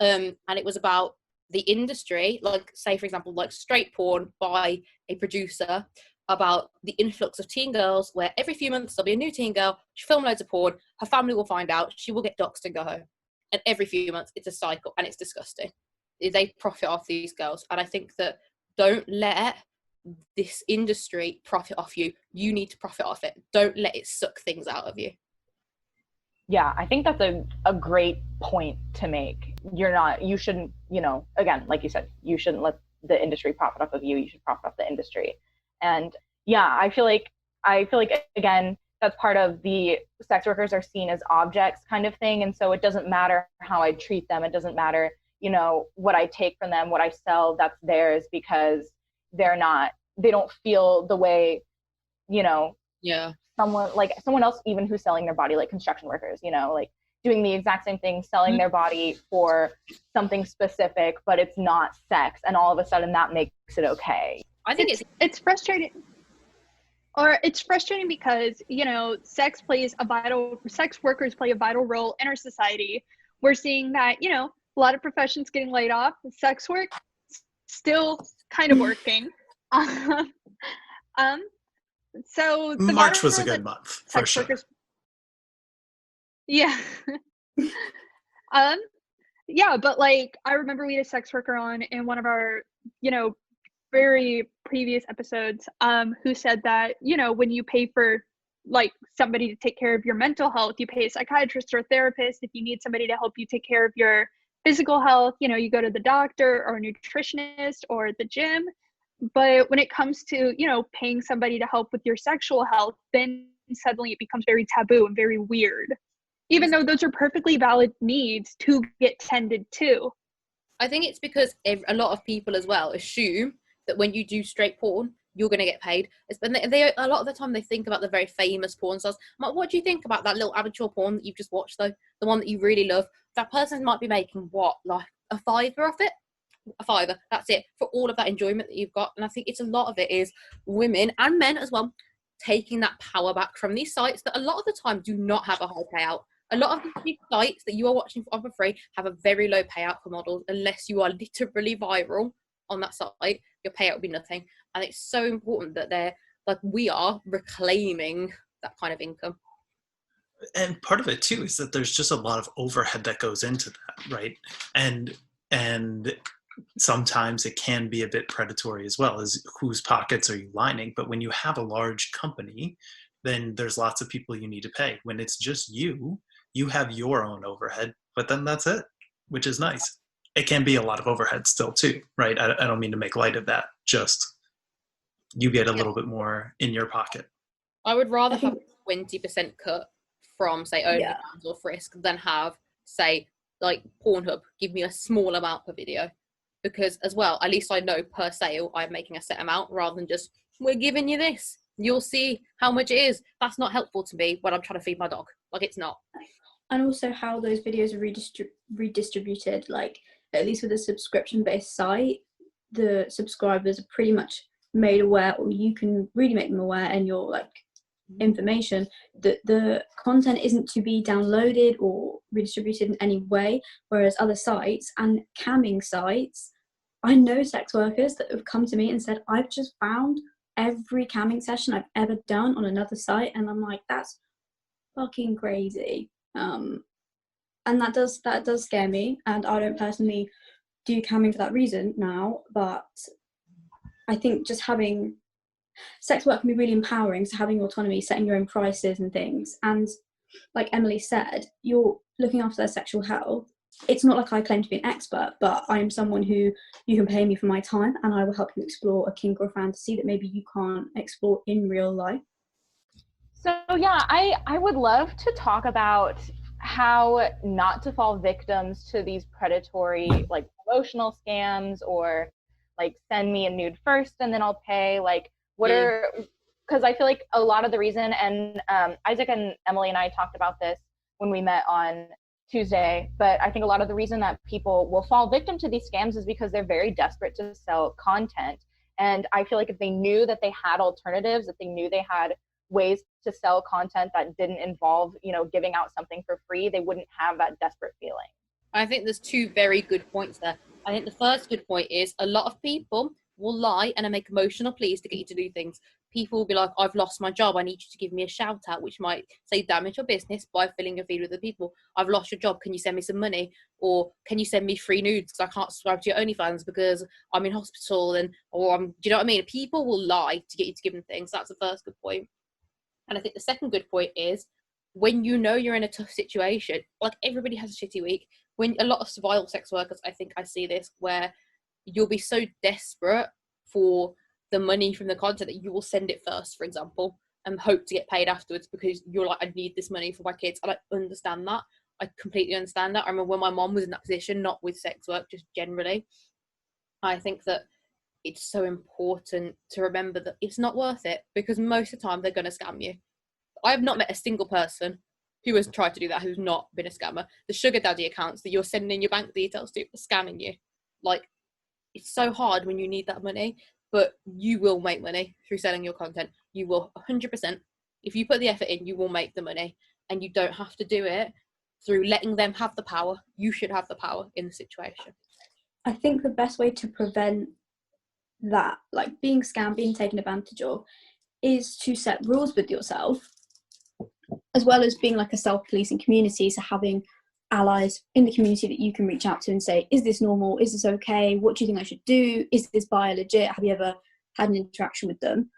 And it was about the industry, like, say, for example, like straight porn by a producer, about the influx of teen girls, where every few months there'll be a new teen girl, she'll film loads of porn, her family will find out, she will get doxxed and go home. And every few months it's a cycle, and it's disgusting. They profit off these girls. And I think that don't let this industry profit off you. You need to profit off it. Don't let it suck things out of you. Yeah, I think that's a great point to make. You shouldn't, again, like you said, you shouldn't let the industry profit off of you. You should profit off the industry. And yeah, I feel like again, that's part of the sex workers are seen as objects kind of thing. And so it doesn't matter how I treat them. It doesn't matter, what I take from them, what I sell, that's theirs, because they don't feel the way, someone else even who's selling their body, like construction workers, like doing the exact same thing, selling their body for something specific, but it's not sex. And all of a sudden that makes it okay. I think it's frustrating. Or it's frustrating because, sex workers play a vital role in our society. We're seeing that, a lot of professions getting laid off. Sex work still kind of working. So the March was a good month for sure. Yeah. Yeah, but like I remember we had a sex worker on in one of our, very previous episodes, who said that, when you pay for like somebody to take care of your mental health, you pay a psychiatrist or a therapist. If you need somebody to help you take care of your physical health, you go to the doctor or a nutritionist or the gym. But when it comes to, paying somebody to help with your sexual health, then suddenly it becomes very taboo and very weird, even though those are perfectly valid needs to get tended to. I think it's because a lot of people as well assume that when you do straight porn, you're going to get paid. They a lot of the time they think about the very famous porn stars. I'm like, what do you think about that little amateur porn that you've just watched, though? The one that you really love. That person might be making what, like a $5 off it? A $5. That's it, for all of that enjoyment that you've got. And I think it's a lot of it is women and men as well taking that power back from these sites that a lot of the time do not have a high payout. A lot of these sites that you are watching for free have a very low payout for models, unless you are literally viral on that site. Your payout will be nothing. And it's so important that we are reclaiming that kind of income. And part of it too is that there's just a lot of overhead that goes into that, right? And sometimes it can be a bit predatory as well, as whose pockets are you lining. But when you have a large company, then there's lots of people you need to pay. When it's just you have your own overhead, but then that's it, which is nice. It can be a lot of overhead still too, right? I don't mean to make light of that. Just you get a little bit more in your pocket. I would rather have a 20% cut from, say, OnlyFans or Frisk than have, say, like Pornhub give me a small amount per video. Because as well, at least I know per sale I'm making a set amount, rather than just, we're giving you this, you'll see how much it is. That's not helpful to me when I'm trying to feed my dog. Like, it's not. And also how those videos are redistributed, like at least with a subscription-based site, the subscribers are pretty much made aware, or you can really make them aware in your like information, that the content isn't to be downloaded or redistributed in any way. Whereas other sites and camming sites, I know sex workers that have come to me and said, I've just found every camming session I've ever done on another site, and I'm like, that's fucking crazy. And that does scare me, and I don't personally do camming for that reason now, but I think just having sex work can be really empowering, so having autonomy, setting your own prices and things, and like Emily said, you're looking after their sexual health. It's not like I claim to be an expert, but I am someone who you can pay me for my time, and I will help you explore a kink or a fantasy that maybe you can't explore in real life. So yeah, I would love to talk about how not to fall victims to these predatory like promotional scams, or like send me a nude first and then I'll pay. Like what are, because I feel like a lot of the reason, and Isaac and Emily and I talked about this when we met on Tuesday, but I think a lot of the reason that people will fall victim to these scams is because they're very desperate to sell content. And I feel like if they knew that they had alternatives, if they knew they had ways to sell content that didn't involve, giving out something for free, they wouldn't have that desperate feeling. I think there's two very good points there. I think the first good point is a lot of people will lie and make emotional pleas to get you to do things. People will be like, I've lost my job, I need you to give me a shout out, which might say damage your business by filling your feed with the people. I've lost your job, can you send me some money? Or can you send me free nudes because I can't subscribe to your OnlyFans because I'm in hospital, do you know what I mean? People will lie to get you to give them things. That's the first good point. And I think the second good point is when you know you're in a tough situation, like everybody has a shitty week. When a lot of survival sex workers, I think I see this, where you'll be so desperate for the money from the content that you will send it first, for example, and hope to get paid afterwards because you're like, I need this money for my kids. And I understand that. I completely understand that. I remember when my mom was in that position, not with sex work, just generally. I think that it's so important to remember that it's not worth it because most of the time they're going to scam you. I have not met a single person who has tried to do that who's not been a scammer. The sugar daddy accounts that you're sending your bank details to are scamming you. Like, it's so hard when you need that money, but you will make money through selling your content. You will 100%. If you put the effort in, you will make the money, and you don't have to do it through letting them have the power. You should have the power in the situation. I think the best way to prevent that, like being scammed, being taken advantage of, is to set rules with yourself, as well as being like a self-policing community. So having allies in the community that you can reach out to and say, is this normal? Is this okay? What do you think I should do? Is this buyer legit? Have you ever had an interaction with them?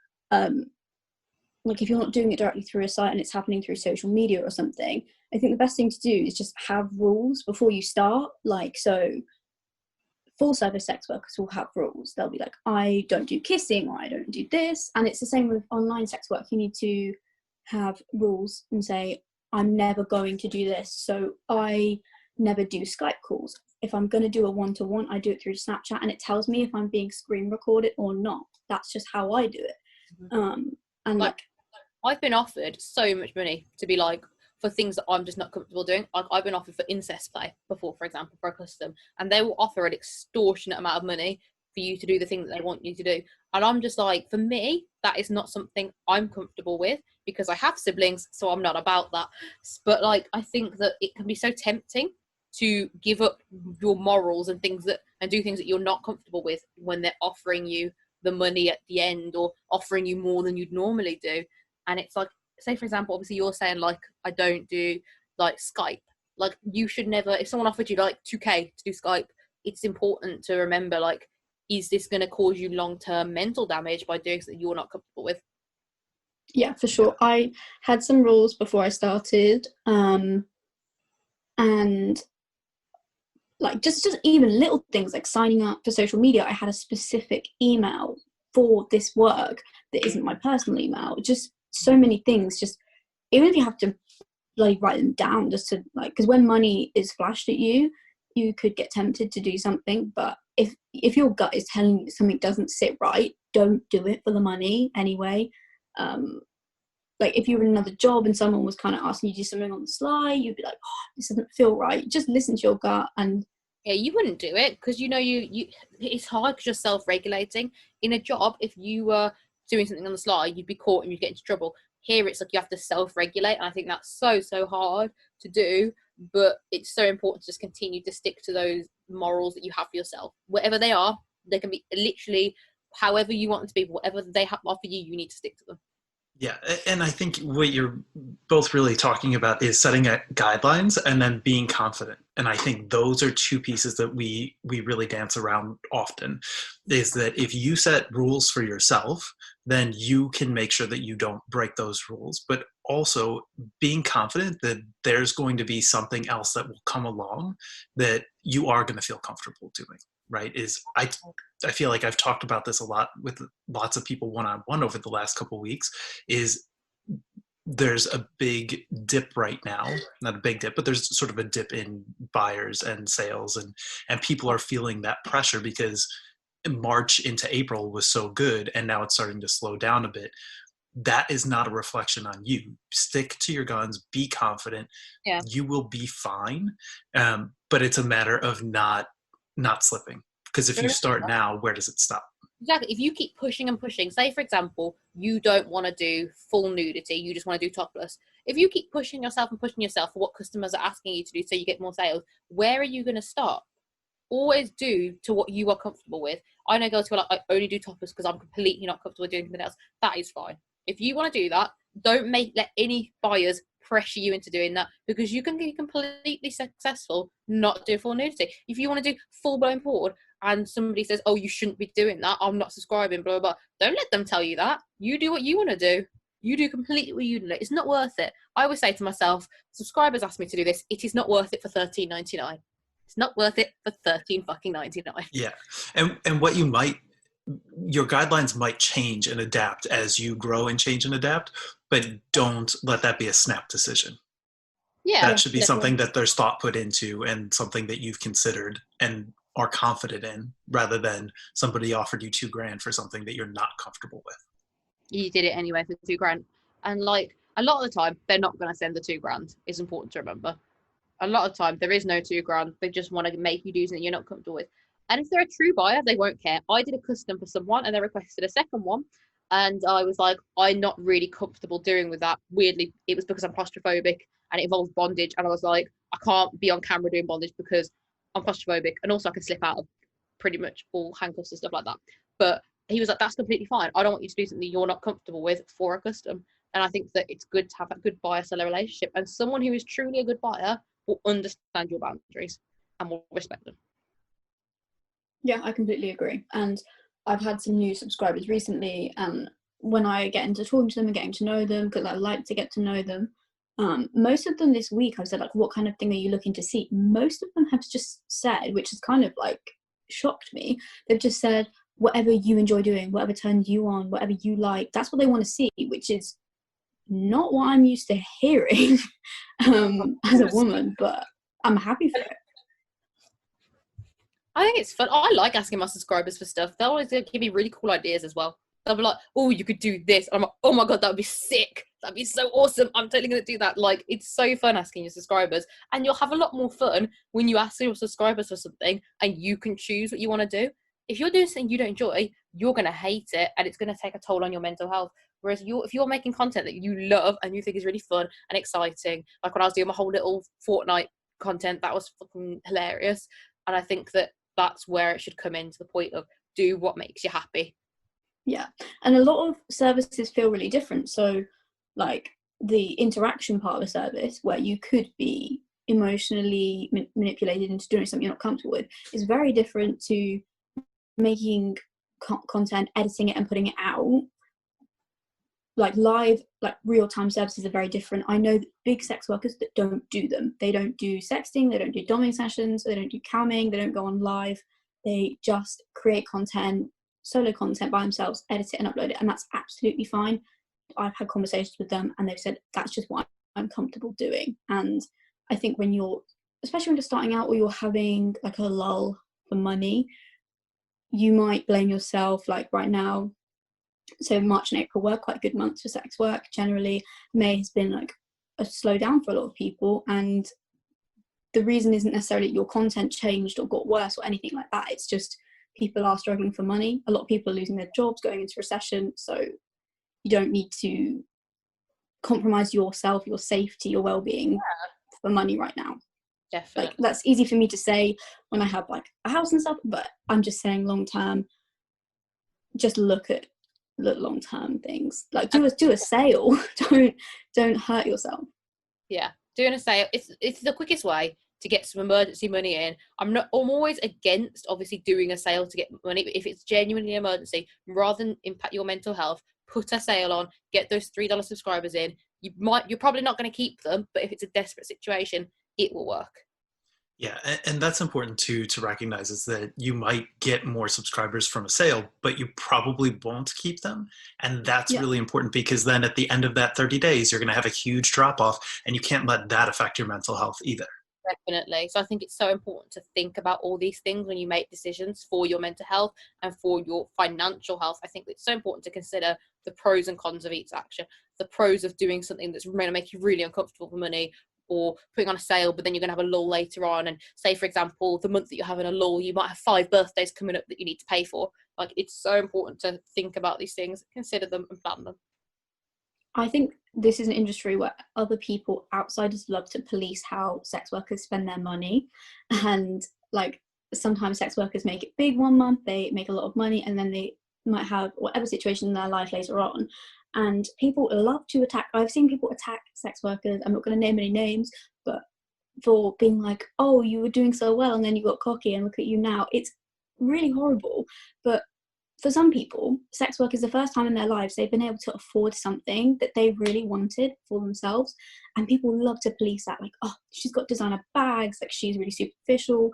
Like if you're not doing it directly through a site and it's happening through social media or something, I think the best thing to do is just have rules before you start. Like, so full service sex workers will have rules. They'll be like, I don't do kissing, or I don't do this. And it's the same with online sex work. You need to have rules and say, I'm never going to do this. So I never do Skype calls. If I'm going to do a one-to-one, I do it through Snapchat, and it tells me if I'm being screen recorded or not. That's just how I do it. And like I've been offered so much money to be like, for things that I'm just not comfortable doing. Like I've been offered for incest play before, for example, for a custom, and they will offer an extortionate amount of money for you to do the thing that they want you to do. And I'm just like, for me, that is not something I'm comfortable with because I have siblings, so I'm not about that. But like, I think that it can be so tempting to give up your morals and things that, and do things that you're not comfortable with when they're offering you the money at the end or offering you more than you'd normally do. And it's like, say for example, obviously you're saying like, I don't do like Skype. Like you should never, if someone offered you like 2K to do Skype, it's important to remember like, is this going to cause you long-term mental damage by doing something you're not comfortable with? Yeah, for sure. I had some rules before I started, and like just even little things like signing up for social media. I had a specific email for this work that isn't my personal email. Just so many things. Just even if you have to like write them down, just to like, because when money is flashed at you, you could get tempted to do something. But if your gut is telling you something doesn't sit right, don't do it for the money anyway. Like if you were in another job and someone was kind of asking you to do something on the sly, you'd be like, oh, this doesn't feel right. Just listen to your gut. And yeah, you wouldn't do it because you it's hard because you're self-regulating. In a job, if you were doing something on the sly, you'd be caught and you'd get into trouble. Here it's like you have to self-regulate, and I think that's so hard to do, but it's so important to just continue to stick to those morals that you have for yourself, whatever they are. They can be literally however you want them to be, whatever they have offer you, you need to stick to them. Yeah, and I think what you're both really talking about is setting guidelines and then being confident. And I think those are two pieces that we really dance around often, is that if you set rules for yourself, then you can make sure that you don't break those rules. But also being confident that there's going to be something else that will come along that you are going to feel comfortable doing. Right, is I feel like I've talked about this a lot with lots of people one-on-one over the last couple of weeks, is there's a big dip right now, not a big dip, but there's sort of a dip in buyers and sales, and people are feeling that pressure because March into April was so good and now it's starting to slow down a bit. That is not a reflection on you. Stick to your guns, be confident. Yeah. You will be fine, but it's a matter of not slipping, because if you start now, where does it stop? Exactly. If you keep pushing and pushing, say for example, you don't want to do full nudity, you just want to do topless. If you keep pushing yourself and pushing yourself for what customers are asking you to do so you get more sales, where are you going to stop? Always do to what you are comfortable with. I know girls who are like, I only do topless because I'm completely not comfortable doing anything else. That is fine. If you want to do that, don't let any buyers pressure you into doing that, because you can be completely successful not do full nudity. If you want to do full blown board and somebody says, oh, you shouldn't be doing that, I'm not subscribing, blah, blah, blah, don't let them tell you that. You do what you want to do. You do completely what you do. It's not worth it. I always say to myself, subscribers ask me to do this, it is not worth it for $13.99. It's not worth it for $13.99. Yeah. And what your guidelines might change and adapt as you grow and change and adapt, but don't let that be a snap decision. Yeah. That should be something that there's thought put into and something that you've considered and are confident in, rather than somebody offered you $2,000 for something that you're not comfortable with. You did it anyway for $2,000. And like a lot of the time, they're not going to send the $2,000. It's important to remember. A lot of the time, there is no $2,000. They just want to make you do something you're not comfortable with. And if they're a true buyer, they won't care. I did a custom for someone and they requested a second one. And I was like, I'm not really comfortable doing with that. Weirdly, it was because I'm claustrophobic and it involves bondage. And I was like, I can't be on camera doing bondage because I'm claustrophobic. And also I can slip out of pretty much all handcuffs and stuff like that. But he was like, that's completely fine. I don't want you to do something you're not comfortable with for a custom. And I think that it's good to have a good buyer-seller relationship. And someone who is truly a good buyer will understand your boundaries and will respect them. Yeah, I completely agree. And I've had some new subscribers recently, and when I get into talking to them and getting to know them, because I like to get to know them, most of them this week I've said, like, what kind of thing are you looking to see? Most of them have just said, which has kind of like shocked me, they've just said whatever you enjoy doing, whatever turns you on, whatever you like, that's what they want to see, which is not what I'm used to hearing as a woman, but I'm happy for it. I think it's fun. I like asking my subscribers for stuff. They'll always give me really cool ideas as well. They'll be like, oh, you could do this. I'm like, oh my God, that would be sick. That'd be so awesome. I'm totally going to do that. Like, it's so fun asking your subscribers. And you'll have a lot more fun when you ask your subscribers for something and you can choose what you want to do. If you're doing something you don't enjoy, you're going to hate it and it's going to take a toll on your mental health. Whereas if you're making content that you love and you think is really fun and exciting, like when I was doing my whole little Fortnite content, that was fucking hilarious. And I think that that's where it should come in, to the point of do what makes you happy. Yeah, and a lot of services feel really different. So like the interaction part of a service where you could be emotionally manipulated into doing something you're not comfortable with is very different to making content, editing it and putting it out. Like live, like real-time services are very different. I know big sex workers that don't do them. They don't do sexting, they don't do doming sessions, they don't do camming, they don't go on live. They just create content, solo content by themselves, edit it and upload it, and that's absolutely fine. I've had conversations with them and they've said that's just what I'm comfortable doing. And I think when you're, especially when you're starting out or you're having like a lull for money, you might blame yourself. Like right now, so March and April were quite good months for sex work. Generally, May has been like a slowdown for a lot of people, and the reason isn't necessarily your content changed or got worse or anything like that. It's just people are struggling for money. A lot of people are losing their jobs, going into recession, so you don't need to compromise yourself, your safety, your well-being for money right now. Definitely. Like that's easy for me to say when I have like a house and stuff, but I'm just saying long term, just look at the long-term things. Like do a sale. don't hurt yourself. Yeah, doing a sale, it's the quickest way to get some emergency money in. I'm always against obviously doing a sale to get money, but if it's genuinely an emergency, rather than impact your mental health, put a sale on, get those $3 subscribers in. You're probably not going to keep them, but if it's a desperate situation, it will work. Yeah, and that's important to recognize, is that you might get more subscribers from a sale, but you probably won't keep them. And that's really important, because then at the end of that 30 days, you're going to have a huge drop off, and you can't let that affect your mental health either. Definitely. So I think it's so important to think about all these things when you make decisions for your mental health and for your financial health. I think it's so important to consider the pros and cons of each action. The pros of doing something that's going to make you really uncomfortable for money or putting on a sale, but then you're going to have a lull later on. And say, for example, the month that you're having a lull, you might have 5 birthdays coming up that you need to pay for. Like, it's so important to think about these things, consider them and plan them. I think this is an industry where other people, outsiders, love to police how sex workers spend their money. And like, sometimes sex workers make it big one month, they make a lot of money, and then they might have whatever situation in their life later on. And people love to attack. I've seen people attack sex workers. I'm not going to name any names, but for being like, oh, you were doing so well and then you got cocky and look at you now. It's really horrible. But for some people, sex work is the first time in their lives they've been able to afford something that they really wanted for themselves. And people love to police that, like, oh, she's got designer bags, like she's really superficial.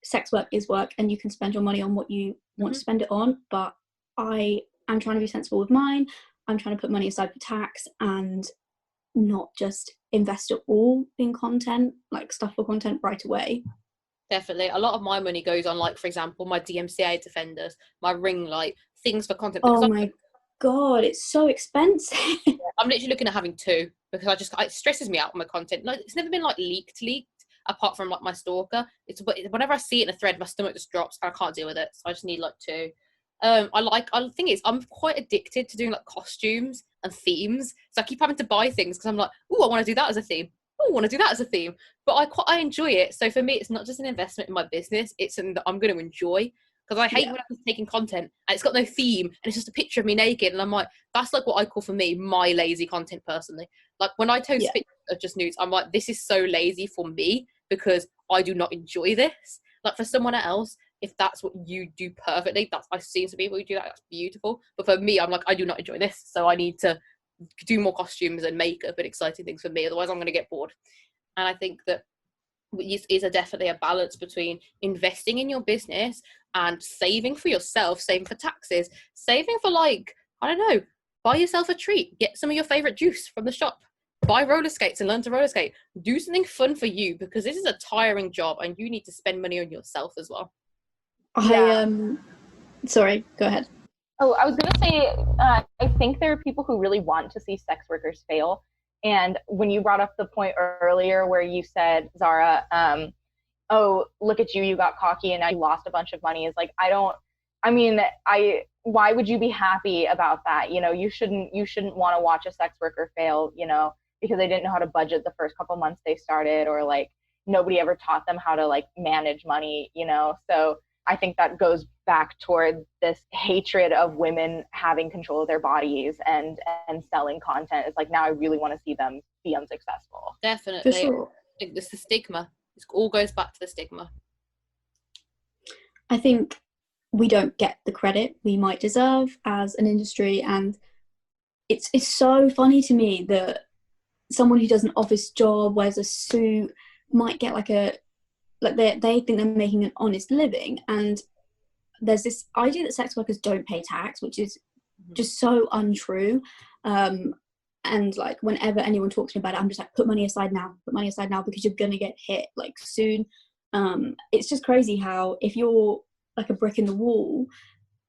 Sex work is work, and you can spend your money on what you want to spend it on. But I am trying to be sensible with mine. I'm trying to put money aside for tax and not just invest it all in content, like stuff for content right away. Definitely. A lot of my money goes on, like, for example, my DMCA defenders, my ring light, things for content. Oh my God, it's so expensive. I'm literally looking at having 2 because it stresses me out on my content. Like, it's never been like leaked, apart from like my stalker. But whenever I see it in a thread, my stomach just drops and I can't deal with it. So I just need like 2. The thing is, I'm quite addicted to doing like costumes and themes. So I keep having to buy things because I'm like, oh, I want to do that as a theme. Oh, I want to do that as a theme. But I enjoy it. So for me, it's not just an investment in my business. It's something that I'm going to enjoy. Because I hate when I'm taking content and it's got no theme and it's just a picture of me naked. And I'm like, that's like what I call for me, my lazy content personally. Like when I post pictures of just nudes, I'm like, this is so lazy for me because I do not enjoy this. Like for someone else, if that's what you do perfectly, I've seen some people who do that, that's beautiful. But for me, I'm like, I do not enjoy this. So I need to do more costumes and makeup and exciting things for me. Otherwise I'm going to get bored. And I think that is definitely a balance between investing in your business and saving for yourself, saving for taxes, saving for, like, I don't know, buy yourself a treat, get some of your favorite juice from the shop, buy roller skates and learn to roller skate, do something fun for you, because this is a tiring job and you need to spend money on yourself as well. Sorry, go ahead. Oh, I was going to say, I think there are people who really want to see sex workers fail. And when you brought up the point earlier where you said, Zara, oh, look at you, you got cocky and now you lost a bunch of money, is like, why would you be happy about that? You know, you shouldn't want to watch a sex worker fail, you know, because they didn't know how to budget the first couple months they started, or like nobody ever taught them how to like manage money, you know? So I think that goes back toward this hatred of women having control of their bodies and selling content. It's like, now I really want to see them be unsuccessful. Definitely. For sure. It's the stigma. It all goes back to the stigma. I think we don't get the credit we might deserve as an industry, and it's so funny to me that someone who does an office job, wears a suit, might get they think they're making an honest living, and there's this idea that sex workers don't pay tax, which is just so untrue. And like whenever anyone talks to me about it, I'm just like, put money aside now, because you're gonna get hit like soon. It's just crazy how if you're like a brick in the wall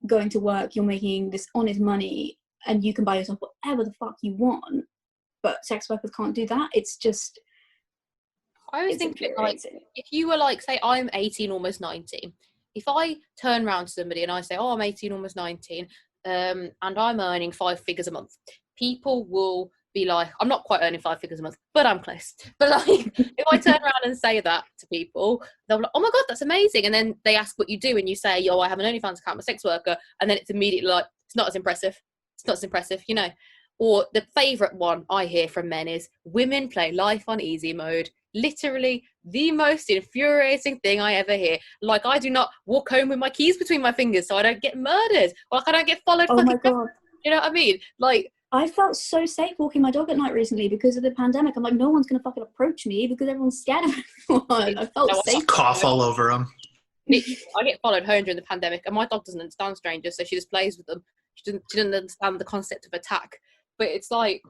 going to work, you're making this honest money and you can buy yourself whatever the fuck you want, but sex workers can't do that. It's just, I always think, like, if you were like, say I'm 18, almost 19, if I turn around to somebody and I say, oh, I'm 18, almost 19, and I'm earning 5 figures a month, people will be like, I'm not quite earning 5 figures a month, but I'm close. But like, if I turn around and say that to people, they'll be like, oh my God, that's amazing. And then they ask what you do and you say, oh, I have an OnlyFans account, I'm a sex worker. And then it's immediately like, it's not as impressive. It's not as impressive, you know. Or the favourite one I hear from men is, women play life on easy mode. Literally the most infuriating thing I ever hear. Like, I do not walk home with my keys between my fingers so I don't get murdered. Or like I don't get followed. Oh my God. You know what I mean? Like, I felt so safe walking my dog at night recently because of the pandemic. I'm like, no one's going to fucking approach me because everyone's scared of everyone. I felt safe. Cough all over them. I get followed home during the pandemic, and my dog doesn't understand strangers, so she just plays with them. She doesn't understand the concept of attack. But it's like,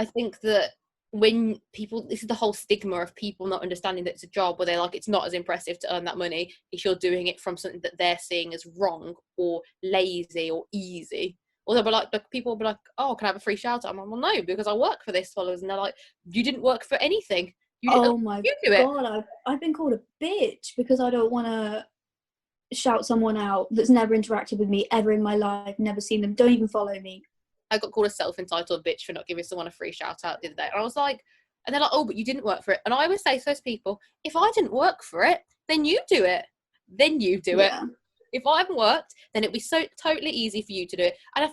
I think that when people, this is the whole stigma of people not understanding that it's a job, where they're like, it's not as impressive to earn that money if you're doing it from something that they're seeing as wrong or lazy or easy, Or they'll be like, people will be like, oh, can I have a free shout out? I'm like, well, no, because I work for this, followers. And they're like, you didn't work for anything. Oh my you do it. God, I've been called a bitch because I don't want to shout someone out that's never interacted with me ever in my life, never seen them, don't even follow me. I got called a self-entitled bitch for not giving someone a free shout out the other day. And I was like, and they're like, oh, but you didn't work for it. And I would say to those people, if I didn't work for it, then you do it. Then you do it. If I haven't worked, then it'd be so totally easy for you to do it. And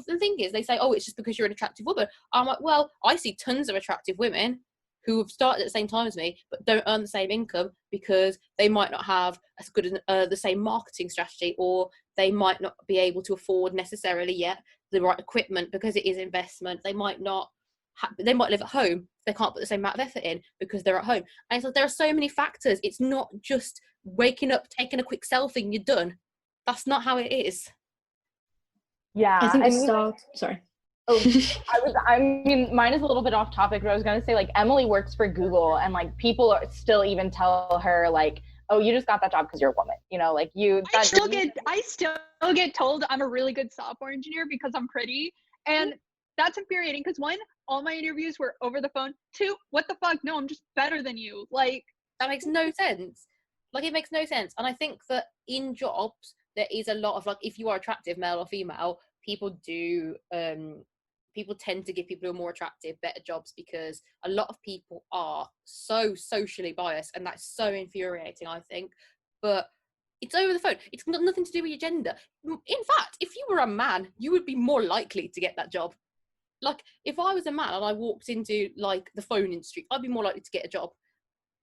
the thing is, they say, oh, it's just because you're an attractive woman. I'm like, well, I see tons of attractive women who have started at the same time as me, but don't earn the same income because they might not have as good the same marketing strategy, or they might not be able to afford necessarily yet the right equipment because it is investment. They might not. They might live at home. They can't put the same amount of effort in because they're at home. And so there are so many factors. It's not just waking up, taking a quick selfie, and you're done. That's not how it is. Yeah, I think sorry. I mean, mine is a little bit off topic, but I was going to say, like, Emily works for Google, and, like, people still even tell her, like, oh, you just got that job because you're a woman, you know, like, I still get told I'm a really good software engineer because I'm pretty, and that's infuriating because 1, all my interviews were over the phone. 2, what the fuck? No, I'm just better than you. Like, that makes no sense. Like, it makes no sense. And I think that in jobs, there is a lot of, like, if you are attractive, male or female, people tend to give people who are more attractive better jobs because a lot of people are so socially biased, and that's so infuriating, I think. But it's over the phone. It's got nothing to do with your gender. In fact, if you were a man, you would be more likely to get that job. Like, if I was a man and I walked into, like, the phone industry, I'd be more likely to get a job,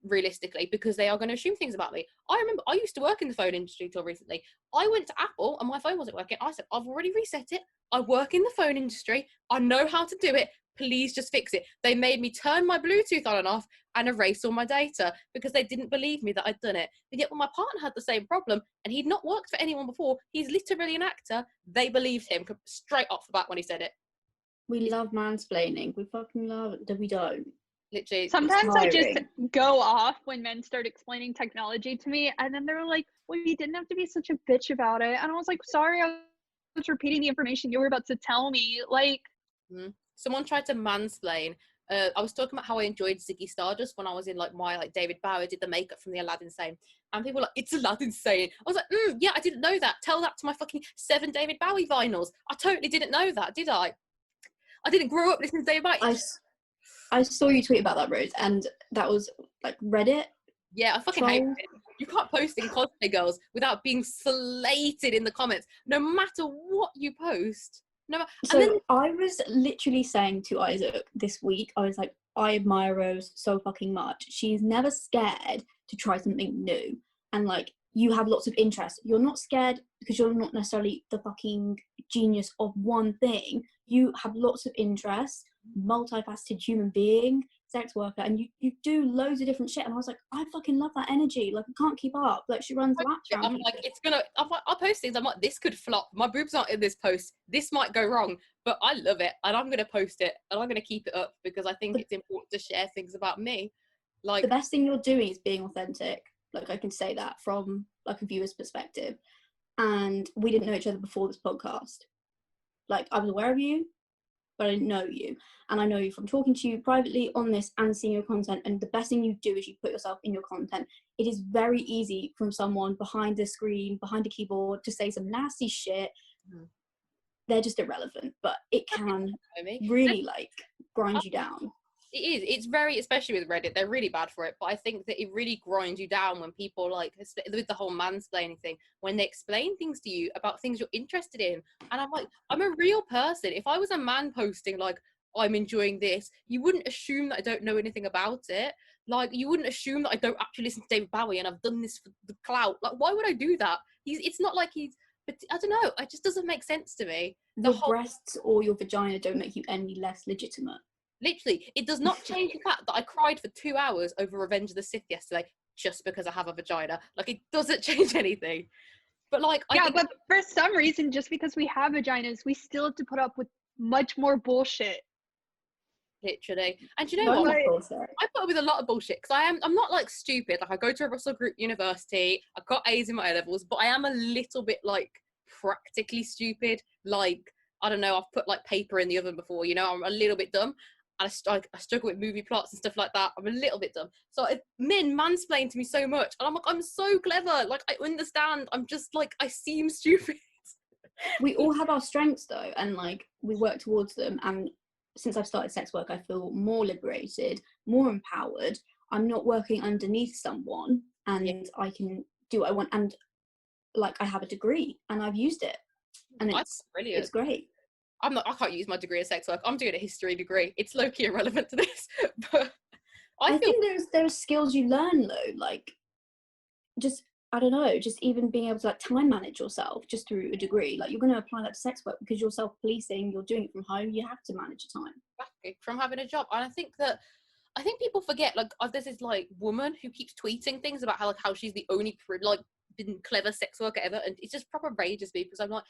realistically, because they are going to assume things about me. I remember I used to work in the phone industry till recently. I went to Apple and my phone wasn't working. I said, I've already reset it. I work in the phone industry. I know how to do it. Please just fix it. They made me turn my Bluetooth on and off and erase all my data because they didn't believe me that I'd done it. But yet when my partner had the same problem and he'd not worked for anyone before, he's literally an actor, they believed him straight off the bat when he said it. We love mansplaining. We fucking love it. We don't. Literally. Sometimes I just go off when men start explaining technology to me, and then they're like, well, you didn't have to be such a bitch about it. And I was like, sorry, I was repeating the information you were about to tell me. Like, someone tried to mansplain. I was talking about how I enjoyed Ziggy Stardust when I was in, like, my, like, David Bowie did the makeup from the Aladdin Sane, and people were like, it's Aladdin Sane. I was like, yeah, I didn't know that. Tell that to my fucking 7 David Bowie vinyls. I totally didn't know that, did I? I didn't grow up listening to David Bowie. I saw you tweet about that, Rose, and that was, like, Reddit. Yeah, I fucking hate it. You can't post in Cosplay Girls without being slated in the comments, no matter what you post. I was literally saying to Isaac this week, I was like, I admire Rose so fucking much. She's never scared to try something new. And, like, you have lots of interest. You're not scared because you're not necessarily the fucking genius of one thing. You have lots of interest, multifaceted human being, sex worker, and you do loads of different shit. And I was like, I fucking love that energy. Like, I can't keep up. Like, she runs laps around. I'm like, I'll post things. I'm like, this could flop. My boobs aren't in this post. This might go wrong, but I love it, and I'm gonna post it, and I'm gonna keep it up because I think it's important to share things about me. Like, the best thing you're doing is being authentic. Like, I can say that from, like, a viewer's perspective. And we didn't know each other before this podcast. Like, I was aware of you, but I didn't know you. And I know you from talking to you privately on this and seeing your content. And the best thing you do is you put yourself in your content. It is very easy from someone behind the screen, behind a keyboard, to say some nasty shit. They're just irrelevant, but it can really, like, grind you down. It is. It's very, especially with Reddit, they're really bad for it. But I think that it really grinds you down when people, like, with the whole mansplaining thing, when they explain things to you about things you're interested in. And I'm like, I'm a real person. If I was a man posting, like, I'm enjoying this, you wouldn't assume that I don't know anything about it. Like, you wouldn't assume that I don't actually listen to David Bowie and I've done this for the clout. Like, why would I do that? It's not like but I don't know. It just doesn't make sense to me. Your breasts or your vagina don't make you any less legitimate. Literally, it does not change the fact that I cried for 2 hours over Revenge of the Sith yesterday just because I have a vagina. Like, it doesn't change anything. But, like, but for some reason, just because we have vaginas, we still have to put up with much more bullshit. Literally. And you know what? I put up with a lot of bullshit because I'm not, like, stupid. Like, I go to a Russell Group university, I've got A's in my A levels, but I am a little bit, like, practically stupid. Like, I don't know, I've put like paper in the oven before, you know, I'm a little bit dumb. And I struggle with movie plots and stuff like that. I'm a little bit dumb. So men mansplain to me so much. And I'm like, I'm so clever. Like, I understand. I'm just like, I seem stupid. We all have our strengths though, and like we work towards them. And since I've started sex work, I feel more liberated, more empowered. I'm not working underneath someone, and I can do what I want. And like, I have a degree and I've used it, and That's brilliant. It's great. I can't use my degree in sex work. I'm doing a history degree. It's low-key irrelevant to this. But I think there's skills you learn though, like just, I don't know, just even being able to like time manage yourself just through a degree. Like, you're going to apply that to sex work because you're self-policing, you're doing it from home, you have to manage your time. Exactly, from having a job. And I think people forget, like, there's this like woman who keeps tweeting things about how she's the only been clever sex worker ever, and it's just proper rages me, because I'm like,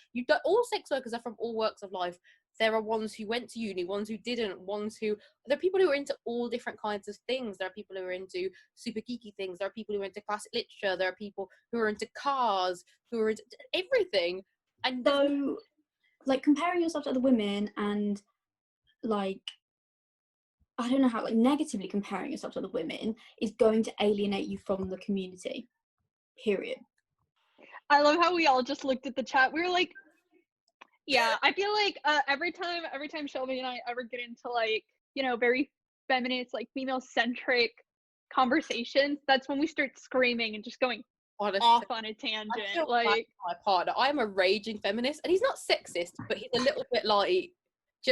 all sex workers are from all walks of life. There are ones who went to uni, ones who didn't, there are people who are into all different kinds of things. There are people who are into super geeky things, there are people who are into classic literature, there are people who are into cars, who are into everything. And so like, comparing yourself to other women, and like, I don't know how, like, negatively comparing yourself to other women is going to alienate you from the community, period. I love how we all just looked at the chat. We were like, yeah, I feel like every time Shelby and I ever get into like, you know, very feminist, like female centric conversations, that's when we start screaming and just going off on a tangent. Like, my partner, I'm a raging feminist, and he's not sexist, but he's a little bit like,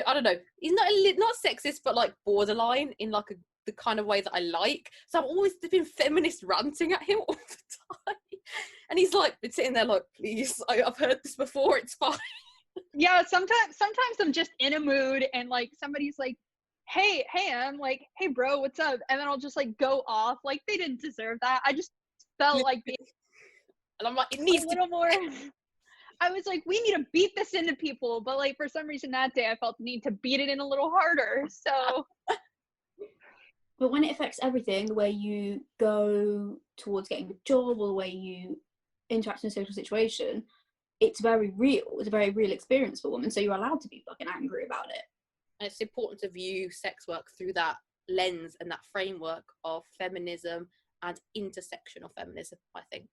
I don't know, he's not sexist, but like borderline in like the kind of way that I like. So I've always been feminist ranting at him all the time. And he's like, been sitting there like, please, I've heard this before, it's fine. Yeah, sometimes I'm just in a mood, and like somebody's like, hey, I'm like, hey bro, what's up? And then I'll just like go off. Like, they didn't deserve that. I just felt like being and I'm like, it needs a little more. I was like, we need to beat this into people, but like for some reason that day I felt the need to beat it in a little harder. So but when it affects everything, the way you go towards getting a job or the way you interact in a social situation, it's very real. It's a very real experience for women, so you're allowed to be fucking angry about it. And it's important to view sex work through that lens and that framework of feminism and intersectional feminism, I think.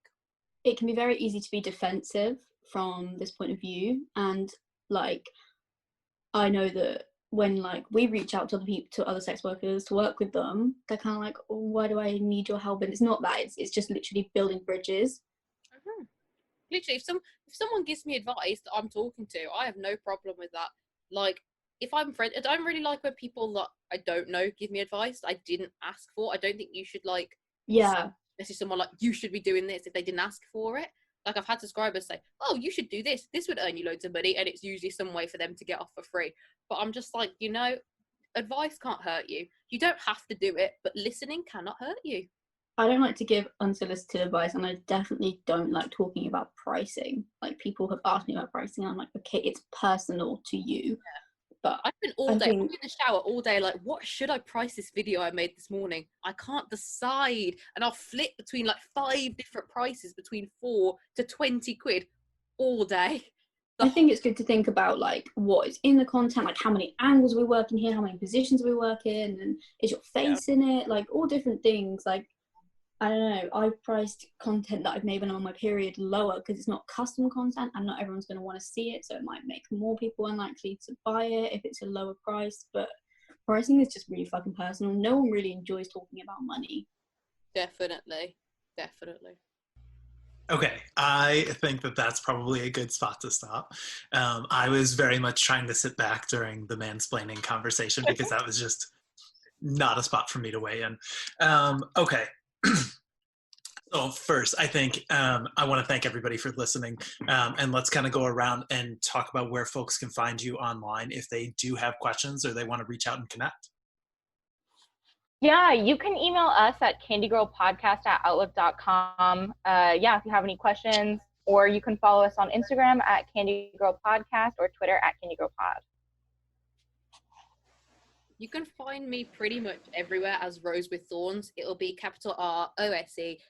It can be very easy to be defensive from this point of view, and like, I know that when like we reach out to other sex workers to work with them, they're kind of like, oh, why do I need your help? And it's not that, it's just literally building bridges. Mm-hmm. Literally, if someone gives me advice that I'm talking to, I have no problem with that. Like, if I'm friend, I don't really like when people that I don't know give me advice that I didn't ask for. I don't think you should like, yeah, this is someone like, you should be doing this, if they didn't ask for it. Like, I've had subscribers say, oh, you should do this would earn you loads of money, and it's usually some way for them to get off for free. But I'm just like, you know, advice can't hurt you. You don't have to do it, but listening cannot hurt you. I don't like to give unsolicited advice, and I definitely don't like talking about pricing. Like, people have asked me about pricing, and I'm like, okay, it's personal to you. Yeah. But I've been all day, I'm in the shower all day, like, what should I price this video I made this morning? I can't decide. And I'll flip between like 5 different prices, between 4 to 20 quid all day. I think it's good to think about like what is in the content, like how many angles we work in here, how many positions we work in, and is your face in it, like all different things. Like, I don't know, I've priced content that I've made when I'm on my period lower because it's not custom content and not everyone's going to want to see it, so it might make more people unlikely to buy it if it's a lower price. But pricing is just really fucking personal. No one really enjoys talking about money. Definitely. Okay, I think that's probably a good spot to stop. I was very much trying to sit back during the mansplaining conversation because that was just not a spot for me to weigh in. Okay. So first, I think I want to thank everybody for listening, and let's kind of go around and talk about where folks can find you online if they do have questions or they want to reach out and connect. Yeah, you can email us at candygirlpodcast@outlook.com. Yeah, if you have any questions, or you can follow us on Instagram at candygirlpodcast or Twitter at candygirlpod. You can find me pretty much everywhere as Rose with Thorns. It'll be capital ROSEWITH,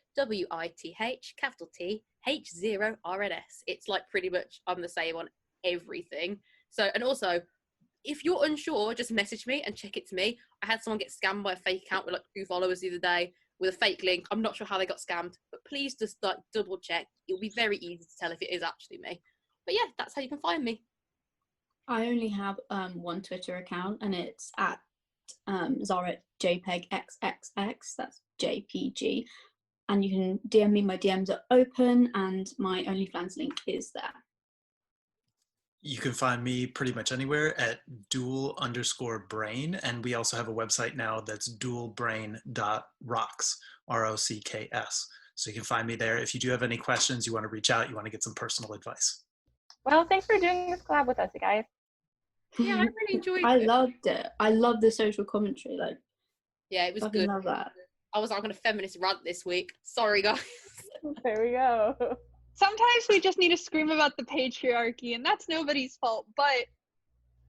capital TH0RNS. It's like pretty much I'm the same on everything. So, and also, if you're unsure, just message me and check it to me. I had someone get scammed by a fake account with like 2 followers the other day with a fake link. I'm not sure how they got scammed, but please just like double check. It'll be very easy to tell if it is actually me. But yeah, that's how you can find me. I only have one Twitter account, and it's at Zarajpgxxx. That's JPG. And you can DM me. My DMs are open, and my OnlyFans link is there. You can find me pretty much anywhere at dual_brain. And we also have a website now that's dualbrain.rocks, ROCKS. So you can find me there. If you do have any questions, you want to reach out, you want to get some personal advice. Well, thanks for doing this collab with us, you guys. Yeah, I really enjoyed it. I loved it. I love the social commentary. Like, Yeah, it was fucking good. love that. I was on a feminist rant this week. Sorry, guys. There we go. Sometimes we just need to scream about the patriarchy, and that's nobody's fault, but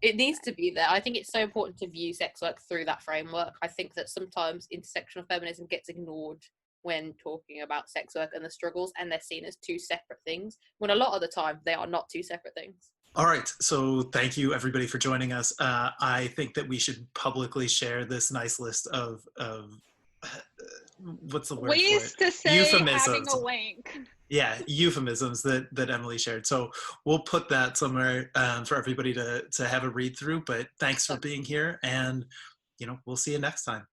It needs to be there. I think it's so important to view sex work through that framework. I think that sometimes intersectional feminism gets ignored when talking about sex work and the struggles, and they're seen as 2 separate things, when a lot of the time they are not 2 separate things. All right, so thank you everybody for joining us. I think that we should publicly share this nice list of what's the word ways for it? to say Euphemisms. having a wank. Yeah, euphemisms that Emily shared. So we'll put that somewhere for everybody to have a read through. But thanks for being here, and we'll see you next time.